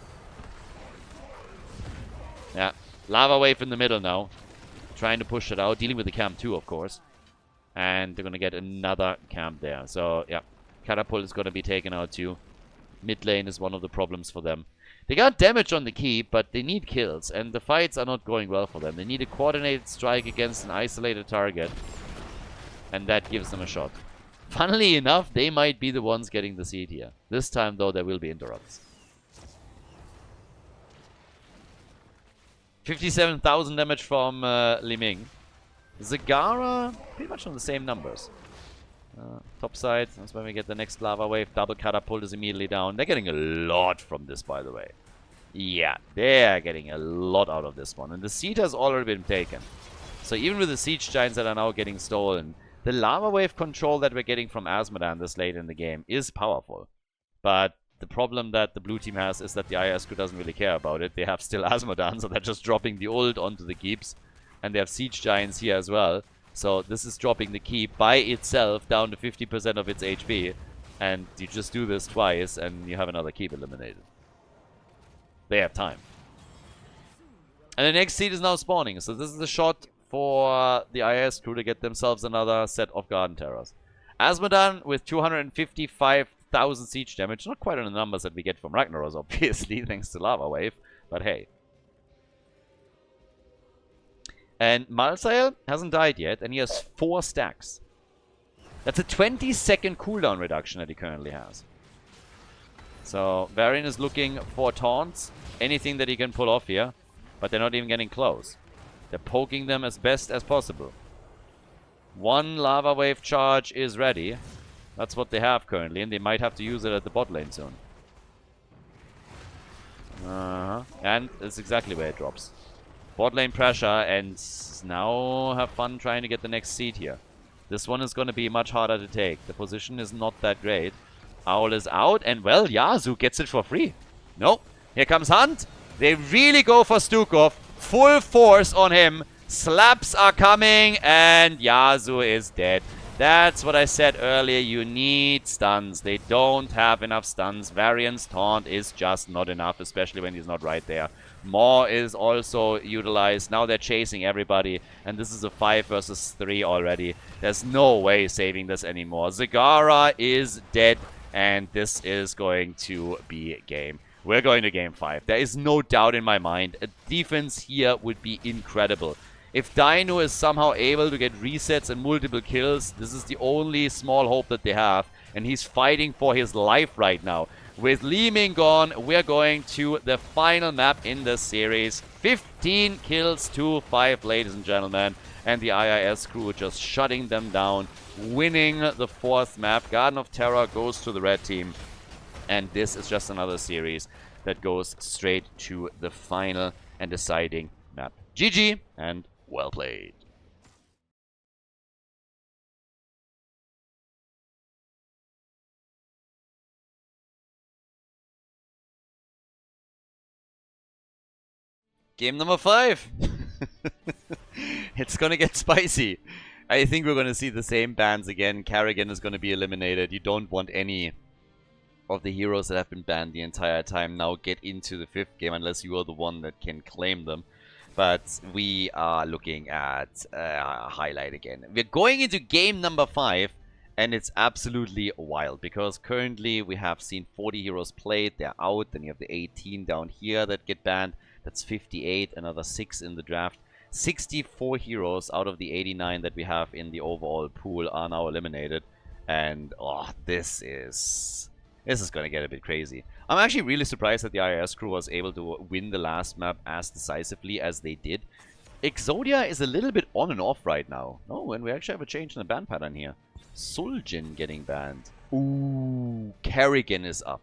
Yeah, Lava Wave in the middle now. Trying to push it out. Dealing with the camp too, of course. And they're going to get another camp there. So, yeah. Catapult is going to be taken out too. Mid lane is one of the problems for them. They got damage on the keep, but they need kills. And the fights are not going well for them. They need a coordinated strike against an isolated target. And that gives them a shot. Funnily enough, they might be the ones getting the seed here. This time, though, there will be interrupts. 57,000 damage from Li Ming. Zagara, pretty much on the same numbers. Top side, that's when we get the next lava wave. Double catapult is immediately down. They're getting a lot from this, by the way. Yeah, they're getting a lot out of this one. And the seed has already been taken. So even with the siege giants that are now getting stolen, the lava wave control that we're getting from Azmodan this late in the game is powerful. But the problem that the blue team has is that the IS crew doesn't really care about it. They have still Asmodan, so they're just dropping the ult onto the keeps. And they have Siege Giants here as well. So this is dropping the keep by itself down to 50% of its HP. And you just do this twice and you have another keep eliminated. They have time. And the next seed is now spawning. So this is a shot for the IS crew to get themselves another set of Garden Terrors. Asmodan with 255,000 siege damage. Not quite on the numbers that we get from Ragnaros, obviously, thanks to Lava Wave. But hey. And Malsael hasn't died yet, and he has 4 stacks. That's a 20-second cooldown reduction that he currently has. So, Varian is looking for taunts. Anything that he can pull off here. But they're not even getting close. They're poking them as best as possible. 1 Lava Wave charge is ready. That's what they have currently, and they might have to use it at the bot lane soon. And it's exactly where it drops. Bot lane pressure, and now have fun trying to get the next seed here. This one is going to be much harder to take. The position is not that great. Owl is out, and well, Yazu gets it for free. Nope. Here comes Hunt. They really go for Stukov. Full force on him. Slaps are coming, and Yazu is dead. That's what I said earlier. You need stuns. They don't have enough stuns. Varian's taunt is just not enough, especially when he's not right there. Maw is also utilized. Now they're chasing everybody, and this is a 5 versus 3 already. There's no way saving this anymore. Zagara is dead, and this is going to be game. We're going to game 5. There is no doubt in my mind. A defense here would be incredible. If Dino is somehow able to get resets and multiple kills, this is the only small hope that they have. And he's fighting for his life right now. With Li Ming gone, we're going to the final map in the series. 15 kills to 5, ladies and gentlemen. And the IIS crew just shutting them down, winning the 4th map. Garden of Terror goes to the red team. And this is just another series that goes straight to the final and deciding map. GG and well played. Game number 5. It's gonna get spicy. I think we're gonna see the same bans again. Kerrigan is gonna be eliminated. You don't want any of the heroes that have been banned the entire time now get into the 5th game unless you are the one that can claim them. But we are looking at a highlight again. We're going into game number 5, and it's absolutely wild because currently we have seen 40 heroes played. They're out. Then you have the 18 down here that get banned. That's 58, another 6 in the draft. 64 heroes out of the 89 that we have in the overall pool are now eliminated. And oh, this is going to get a bit crazy. I'm actually really surprised that the IIS crew was able to win the last map as decisively as they did. Exodia is a little bit on and off right now. Oh, and we actually have a change in the ban pattern here. Suljin getting banned. Ooh, Kerrigan is up.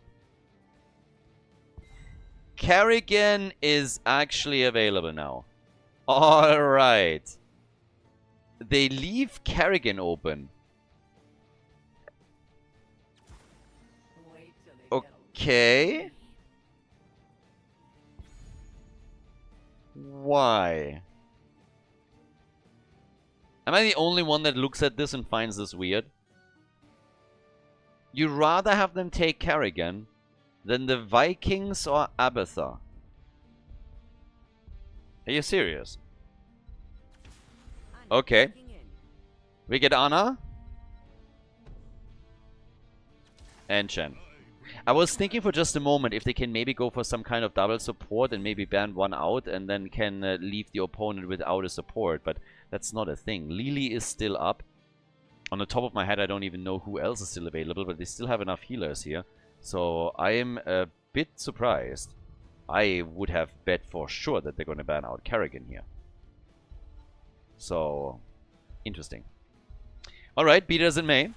Kerrigan is actually available now. Alright. They leave Kerrigan open. Okay. Why? Am I the only one that looks at this and finds this weird? You'd rather have them take Kerrigan than the Vikings or Abatha. Are you serious? Okay. We get Ana. And Chen. I was thinking for just a moment if they can maybe go for some kind of double support and maybe ban one out and then can leave the opponent without a support, but that's not a thing. Lily is still up. On the top of my head, I don't even know who else is still available, but they still have enough healers here. So I am a bit surprised. I would have bet for sure that they're going to ban out Kerrigan here. So, interesting. Alright, beat as in May.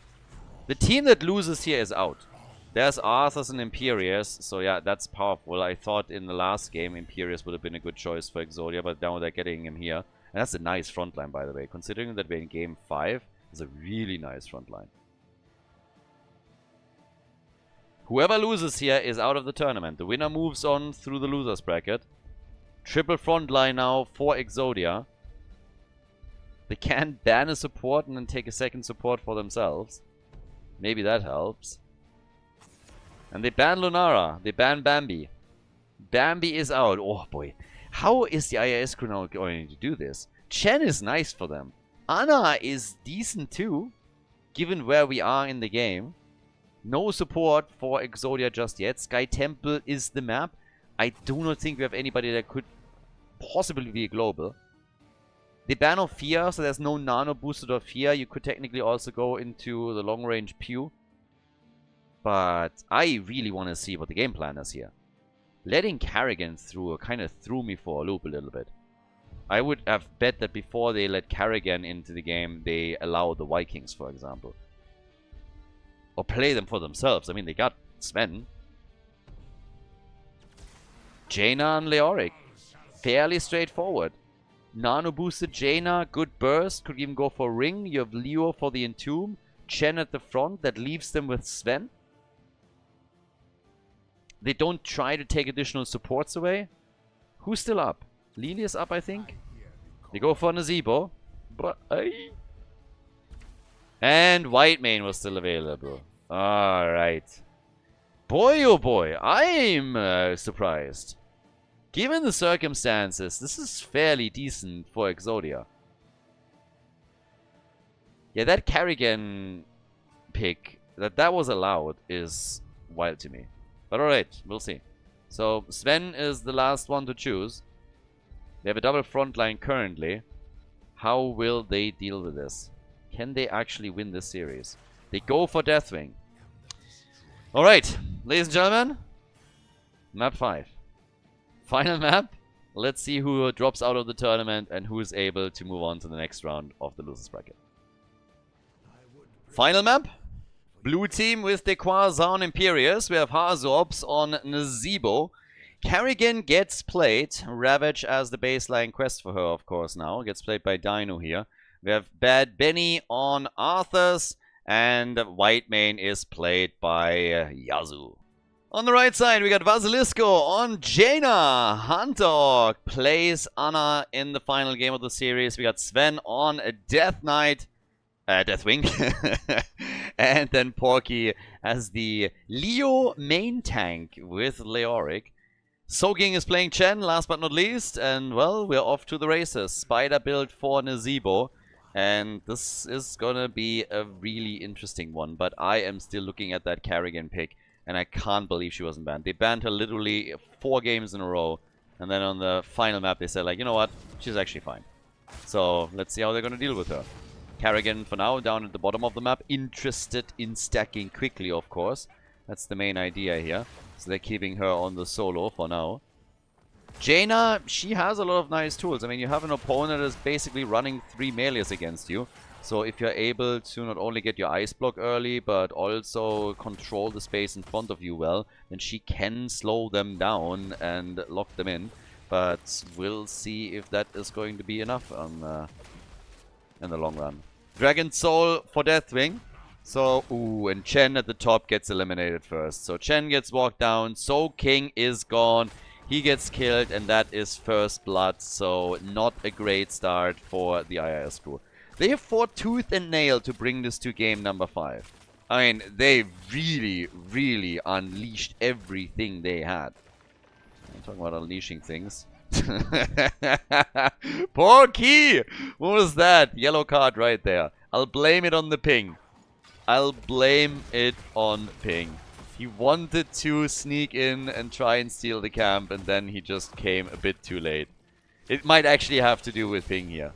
The team that loses here is out. There's Arthas and Imperius, so yeah, that's powerful. I thought in the last game Imperius would have been a good choice for Exodia, but now they're getting him here. And that's a nice front line, by the way. Considering that we're in game 5, it's a really nice front line. Whoever loses here is out of the tournament. The winner moves on through the losers bracket. Triple front line now for Exodia. They can ban a support and then take a second support for themselves. Maybe that helps. And they ban Lunara. They ban Bambi. Bambi is out. Oh boy. How is the IIS crew now going to do this? Chen is nice for them. Ana is decent too, given where we are in the game. No support for Exodia just yet. Sky Temple is the map. I do not think we have anybody that could possibly be a global. They ban Ophia, so there's no nano boosted Ophia. You could technically also go into the long range Pew. But I really want to see what the game plan is here. Letting Carrigan through kind of threw me for a loop a little bit. I would have bet that before they let Carrigan into the game, they allow the Vikings, for example. Or play them for themselves. I mean, they got Sven. Jaina and Leoric. Fairly straightforward. Nano boosted Jaina, good burst. Could even go for Ring. You have Leo for the Entomb. Chen at the front. That leaves them with Sven. They don't try to take additional supports away. Who's still up? Lily is up, I think. They go for Nazebo. And Whitemane was still available. Alright. Boy, oh boy. I'm surprised. Given the circumstances, this is fairly decent for Exodia. Yeah, that Carrigan pick, that was allowed, is wild to me. But alright, we'll see. So, Sven is the last one to choose. They have a double front line currently. How will they deal with this? Can they actually win this series? They go for Deathwing. Alright, ladies and gentlemen. Map 5. Final map. Let's see who drops out of the tournament and who is able to move on to the next round of the losers bracket. Final map. Blue team with Dequazan Imperius. We have Harzorps on Nazebo. Carrigan gets played. Ravage as the baseline quest for her, of course, now. Gets played by Dino here. We have Bad Benny on Arthas. And Whitemane is played by Yazoo. On the right side, we got Vasilisco on Jaina. Hunter plays Anna in the final game of the series. We got Sven on Death Knight. Deathwing. And then Porky as the Leo main tank with Leoric. Soaking is playing Chen, last but not least. And, well, we're off to the races. Spider build for Nazebo. And this is gonna be a really interesting one. But I am still looking at that Carrigan pick. And I can't believe she wasn't banned. They banned her literally 4 games in a row. And then on the final map they said, like, you know what? She's actually fine. So, let's see how they're gonna deal with her. Carrigan, for now, down at the bottom of the map. Interested in stacking quickly, of course. That's the main idea here. So they're keeping her on the solo for now. Jaina, she has a lot of nice tools. I mean, you have an opponent that is basically running 3 melees against you. So if you're able to not only get your ice block early, but also control the space in front of you well, then she can slow them down and lock them in. But we'll see if that is going to be enough on, in the long run. Dragon Soul for Deathwing. So, and Chen at the top gets eliminated first. So Chen gets walked down. So King is gone. He gets killed, and that is first blood. So not a great start for the IIS crew. They have fought tooth and nail to bring this to game number 5. I mean, they really, really unleashed everything they had. I'm talking about unleashing things. Porky! What was that? Yellow card right there. I'll blame it on the ping. I'll blame it on ping. He wanted to sneak in and try and steal the camp, and then he just came a bit too late. It might actually have to do with ping here.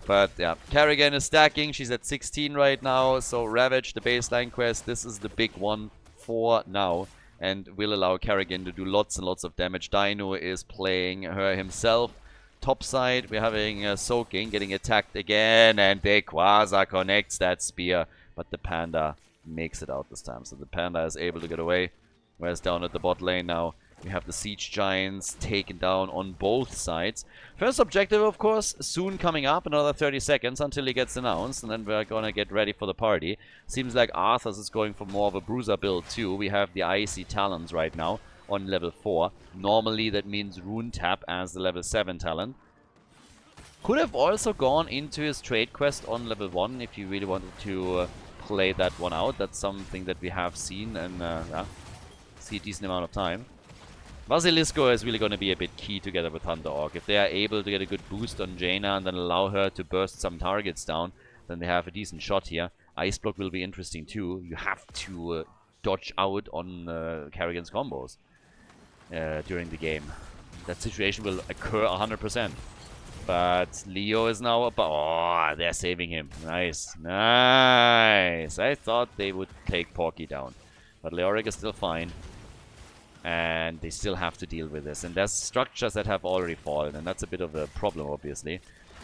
But yeah, Carrigan is stacking. She's at 16 right now. So Ravage, the baseline quest, this is the big one for now. And will allow Carrigan to do lots and lots of damage. Dino is playing her himself. Top side, we're having Soaking getting attacked again. And Dequaza connects that spear. But the Panda makes it out this time. So the Panda is able to get away. Whereas down at the bot lane now, We have the Siege Giants taken down on both sides. First objective, of course, soon coming up. Another 30 seconds until he gets announced. And then we're going to get ready for the party. Seems like Arthas is going for more of a bruiser build too. We have the Icy Talons right now on level 4. Normally that means Rune Tap as the level 7 talent. Could have also gone into his trade quest on level 1 if you really wanted to play that one out. That's something that we have seen and see a decent amount of time. Basilisco is really going to be a bit key together with Thunder Orc. If they are able to get a good boost on Jaina and then allow her to burst some targets down, then they have a decent shot here. Ice Block will be interesting too. You have to dodge out on Kerrigan's combos during the game. That situation will occur 100%. But Leo is now about... Oh, they're saving him. Nice. Nice. I thought they would take Porky down. But Leoric is still fine. And they still have to deal with this. And there's structures that have already fallen. And that's a bit of a problem, obviously.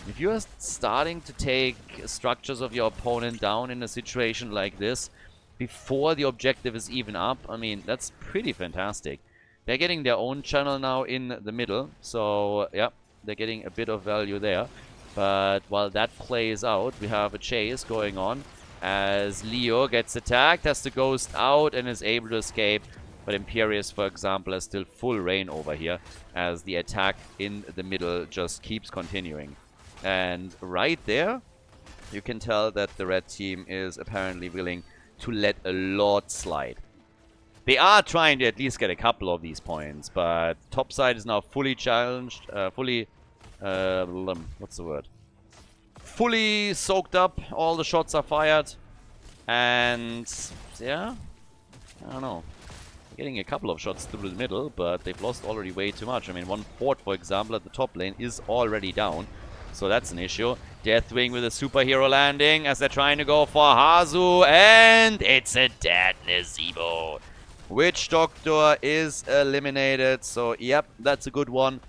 If you are starting to take structures of your opponent down in a situation like this, before the objective is even up, I mean, that's pretty fantastic. They're getting their own channel now in the middle. So, yeah, they're getting a bit of value there. But while that plays out, we have a chase going on. As Leo gets attacked, has to ghost out and is able to escape. But Imperius, for example, has still full reign over here, as the attack in the middle just keeps continuing. And right there, you can tell that the red team is apparently willing to let a lot slide. They are trying to at least get a couple of these points, but top side is now fully challenged, what's the word? Fully soaked up, all the shots are fired, and yeah, I don't know. Getting a couple of shots through the middle, but they've lost already way too much. I mean, one fort, for example, at the top lane is already down. So that's an issue. Deathwing with a superhero landing as they're trying to go for Hazu. And it's a dead Nazebo. Witch Doctor is eliminated. So, yep, that's a good one.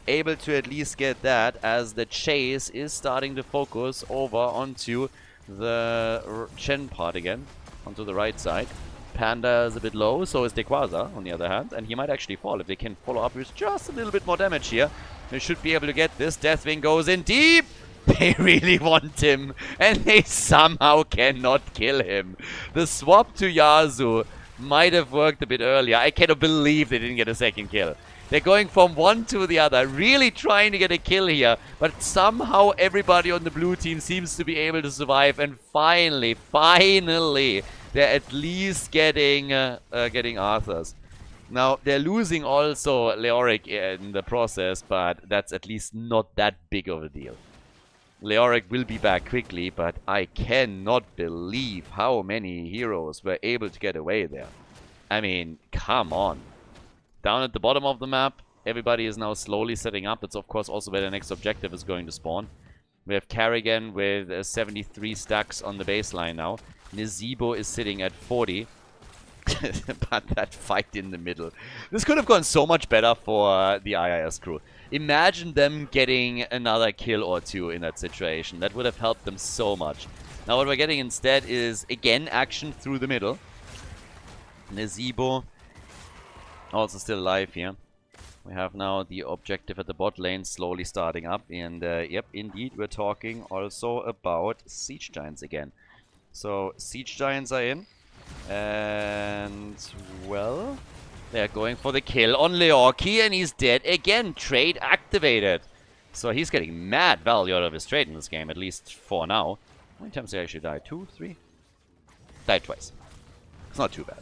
Able to at least get that as the chase is starting to focus over onto the Chen part again. Onto the right side. Panda is a bit low, so is Dequaza on the other hand, and he might actually fall if they can follow up with just a little bit more damage here. They should be able to get this. Deathwing goes in deep. They really want him, and they somehow cannot kill him. The swap to Yasu might have worked a bit earlier. I cannot believe they didn't get a second kill. They're going from one to the other, really trying to get a kill here, but somehow everybody on the blue team seems to be able to survive, and finally, they're at least getting Arthur's. Now, they're losing also Leoric in the process, but that's at least not that big of a deal. Leoric will be back quickly, but I cannot believe how many heroes were able to get away there. I mean, come on. Down at the bottom of the map, everybody is now slowly setting up. That's of course also where the next objective is going to spawn. We have Kerrigan with 73 stacks on the baseline now. Nazebo is sitting at 40. But that fight in the middle. This could have gone so much better for the IIS crew. Imagine them getting another kill or two in that situation. That would have helped them so much. Now what we're getting instead is, again, action through the middle. Nazebo also still alive here. We have now the objective at the bot lane slowly starting up. And yep, indeed, we're talking also about Siege Giants again. So, Siege Giants are in. And, well, they're going for the kill on Leorki, and he's dead again. Trade activated. So he's getting mad value out of his trade in this game, at least for now. How many times did he actually die? 2, 3? Died twice. It's not too bad.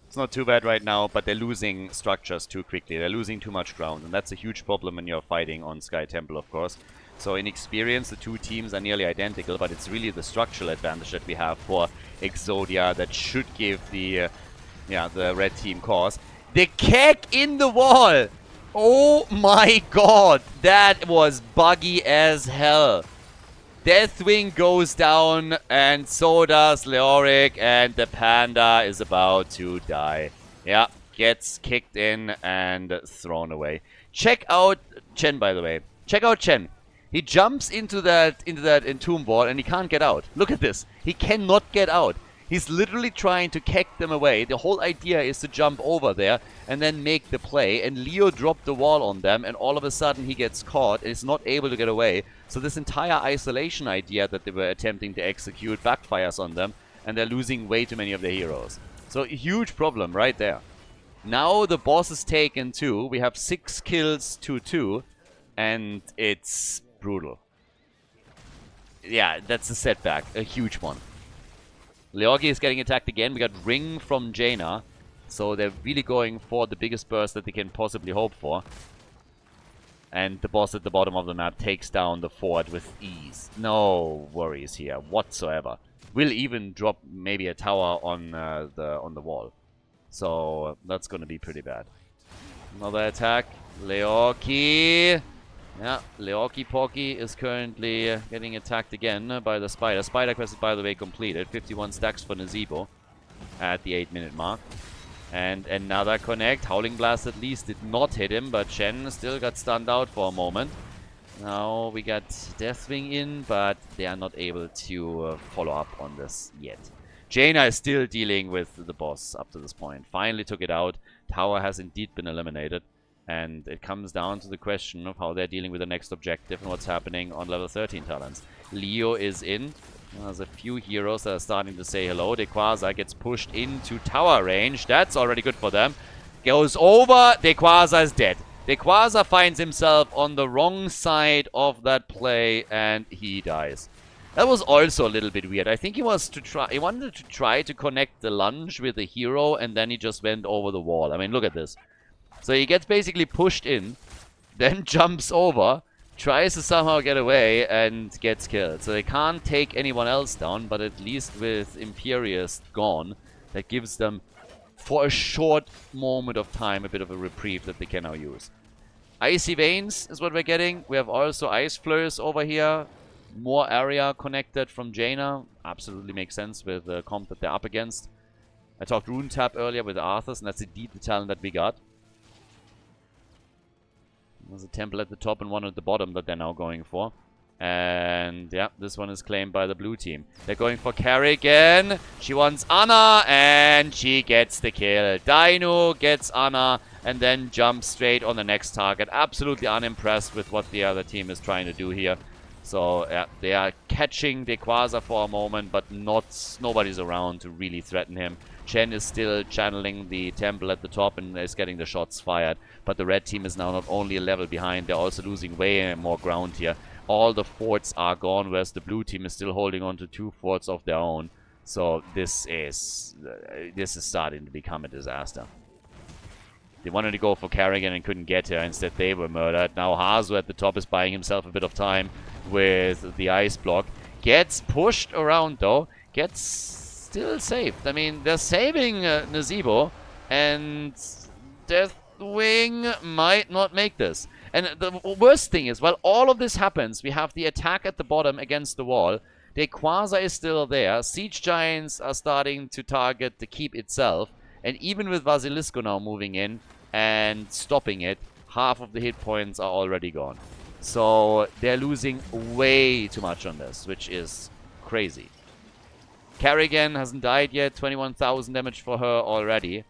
It's not too bad right now, but they're losing structures too quickly. They're losing too much ground, and that's a huge problem when you're fighting on Sky Temple, of course. So in experience, the two teams are nearly identical, but it's really the structural advantage that we have for Exodia that should give the red team cause. The keg in the wall! Oh my god! That was buggy as hell. Deathwing goes down, and so does Leoric, and the Panda is about to die. Yeah, gets kicked in and thrown away. Check out Chen, by the way. Check out Chen. He jumps into that entomb wall and he can't get out. Look at this. He cannot get out. He's literally trying to keck them away. The whole idea is to jump over there and then make the play. And Leo dropped the wall on them, and all of a sudden he gets caught and is not able to get away. So this entire isolation idea that they were attempting to execute backfires on them, and they're losing way too many of their heroes. So a huge problem right there. Now the boss is taken too. We have 6 kills to 2, and it's brutal. Yeah, that's a setback, a huge one. Leogi is getting attacked again. We got Ring from Jaina. So they're really going for the biggest burst that they can possibly hope for. And the boss at the bottom of the map takes down the fort with ease. No worries here whatsoever. Will even drop maybe a tower on the wall. So that's going to be pretty bad. Another attack. Leoki. Yeah, Leoki Poki is currently getting attacked again by the Spider. Spider quest is, by the way, completed. 51 stacks for Nazebo at the 8-minute mark. And another connect. Howling Blast at least did not hit him, but Shen still got stunned out for a moment. Now we got Deathwing in, but they are not able to follow up on this yet. Jaina is still dealing with the boss up to this point. Finally took it out. Tower has indeed been eliminated. And it comes down to the question of how they're dealing with the next objective and what's happening on level 13 talents. Leo is in. There's a few heroes that are starting to say hello. Dequaza gets pushed into tower range. That's already good for them. Goes over. Dequaza is dead. Dequaza finds himself on the wrong side of that play and he dies. That was also a little bit weird. I think he wanted to try to connect the lunge with the hero and then he just went over the wall. I mean, look at this. So he gets basically pushed in, then jumps over, tries to somehow get away, and gets killed. So they can't take anyone else down, but at least with Imperious gone, that gives them, for a short moment of time, a bit of a reprieve that they can now use. Icy Veins is what we're getting. We have also Ice Flurs over here. More area connected from Jaina. Absolutely makes sense with the comp that they're up against. I talked Rune Tap earlier with Arthas, and that's indeed the talent that we got. There's a temple at the top and one at the bottom that they're now going for. And yeah, this one is claimed by the blue team. They're going for Kerrigan. She wants Anna and she gets the kill. Dino gets Anna and then jumps straight on the next target. Absolutely unimpressed with what the other team is trying to do here. So yeah, they are catching Dequaza for a moment, but nobody's around to really threaten him. Chen is still channeling the temple at the top and is getting the shots fired. But the red team is now not only a level behind, they're also losing way more ground here. All the forts are gone, whereas the blue team is still holding on to 2 forts of their own. So this is starting to become a disaster. They wanted to go for Kerrigan and couldn't get her. Instead, they were murdered. Now Hazu at the top is buying himself a bit of time with the ice block. Gets pushed around, though. Gets still saved. I mean, they're saving Nazebo, and Deathwing might not make this. And the worst thing is, while all of this happens, we have the attack at the bottom against the wall. Dequaza is still there. Siege Giants are starting to target the keep itself. And even with Vasilisco now moving in and stopping it, half of the hit points are already gone. So they're losing way too much on this, which is crazy. Kerrigan hasn't died yet. 21,000 damage for her already.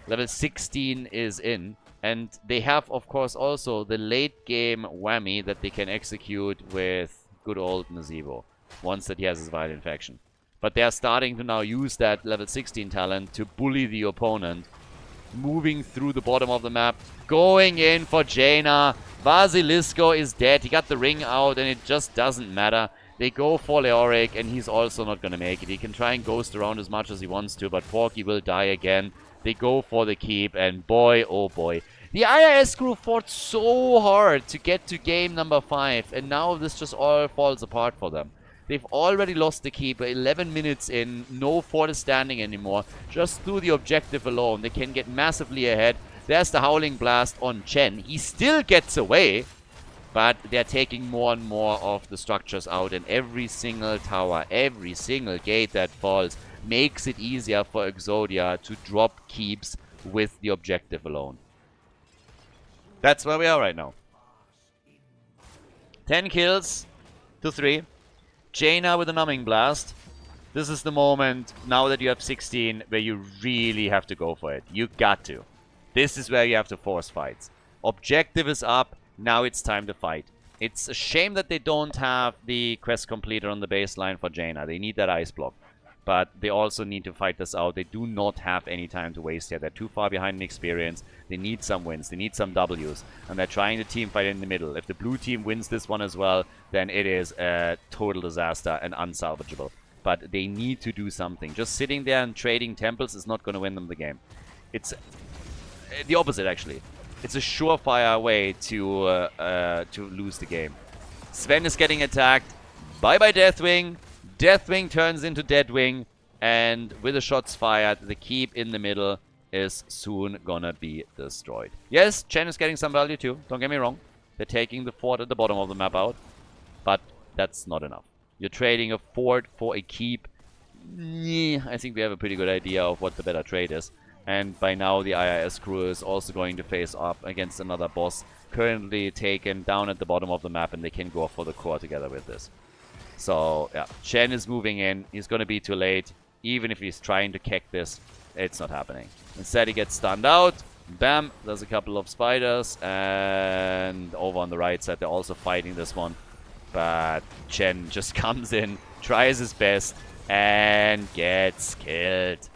Level 16 is in. And they have, of course, also the late game whammy that they can execute with good old Nazebo once that he has his Vile Infection. But they are starting to now use that level 16 talent to bully the opponent. Moving through the bottom of the map. Going in for Jaina. Vasilisco is dead. He got the ring out and it just doesn't matter. They go for Leoric and he's also not going to make it. He can try and ghost around as much as he wants to, but Porky will die again. They go for the keep and boy, oh boy. The IIS crew fought so hard to get to game number 5 and now this just all falls apart for them. They've already lost the keep, 11 minutes in, no fort is standing anymore. Just through the objective alone, they can get massively ahead. There's the Howling Blast on Chen. He still gets away, but they're taking more and more of the structures out. And every single tower, every single gate that falls makes it easier for Exodia to drop keeps with the objective alone. That's where we are right now. 10 kills to 3. Jaina with a Numbing Blast. This is the moment, now that you have 16, where you really have to go for it. You got to. This is where you have to force fights. Objective is up, now it's time to fight. It's a shame that they don't have the quest completer on the baseline for Jaina. They need that ice block. But they also need to fight this out. They do not have any time to waste here. They're too far behind in experience. They need some wins. They need some Ws. And they're trying to team fight in the middle. If the blue team wins this one as well, then it is a total disaster and unsalvageable. But they need to do something. Just sitting there and trading temples is not going to win them the game. It's the opposite, actually. It's a surefire way to lose the game. Sven is getting attacked. Bye-bye Deathwing. Deathwing turns into Deadwing. And with the shots fired, the keep in the middle is soon gonna be destroyed. Yes, Chen is getting some value too. Don't get me wrong. They're taking the fort at the bottom of the map out. But that's not enough. You're trading a fort for a keep. I think we have a pretty good idea of what the better trade is. And by now the IIS crew is also going to face up against another boss. Currently taken down at the bottom of the map, and they can go for the core together with this. So, yeah, Chen is moving in. He's going to be too late. Even if he's trying to kick this, it's not happening. Instead, he gets stunned out. Bam, there's a couple of spiders. And over on the right side, they're also fighting this one. But Chen just comes in, tries his best, and gets killed.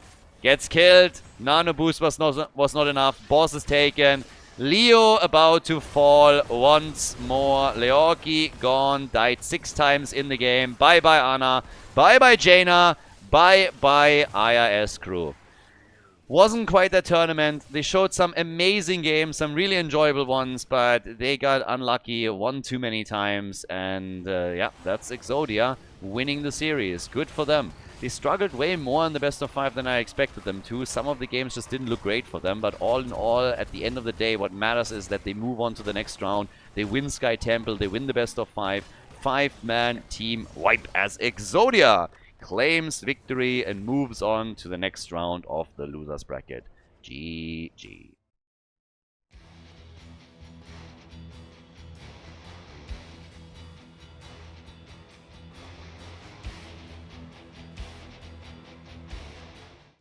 Gets killed. Nano boost was not enough. Boss is taken. Leo about to fall once more. Leorki gone. Died 6 times in the game. Bye-bye Anna. Bye-bye Jaina. Bye-bye IIS crew. Wasn't quite that tournament. They showed some amazing games, some really enjoyable ones, but they got unlucky one too many times. And yeah, that's Exodia winning the series. Good for them. They struggled way more in the best of 5 than I expected them to. Some of the games just didn't look great for them, but all in all, at the end of the day, what matters is that they move on to the next round. They win Sky Temple, they win the best of 5. 5-man team wipe as Exodia claims victory and moves on to the next round of the losers bracket. GG.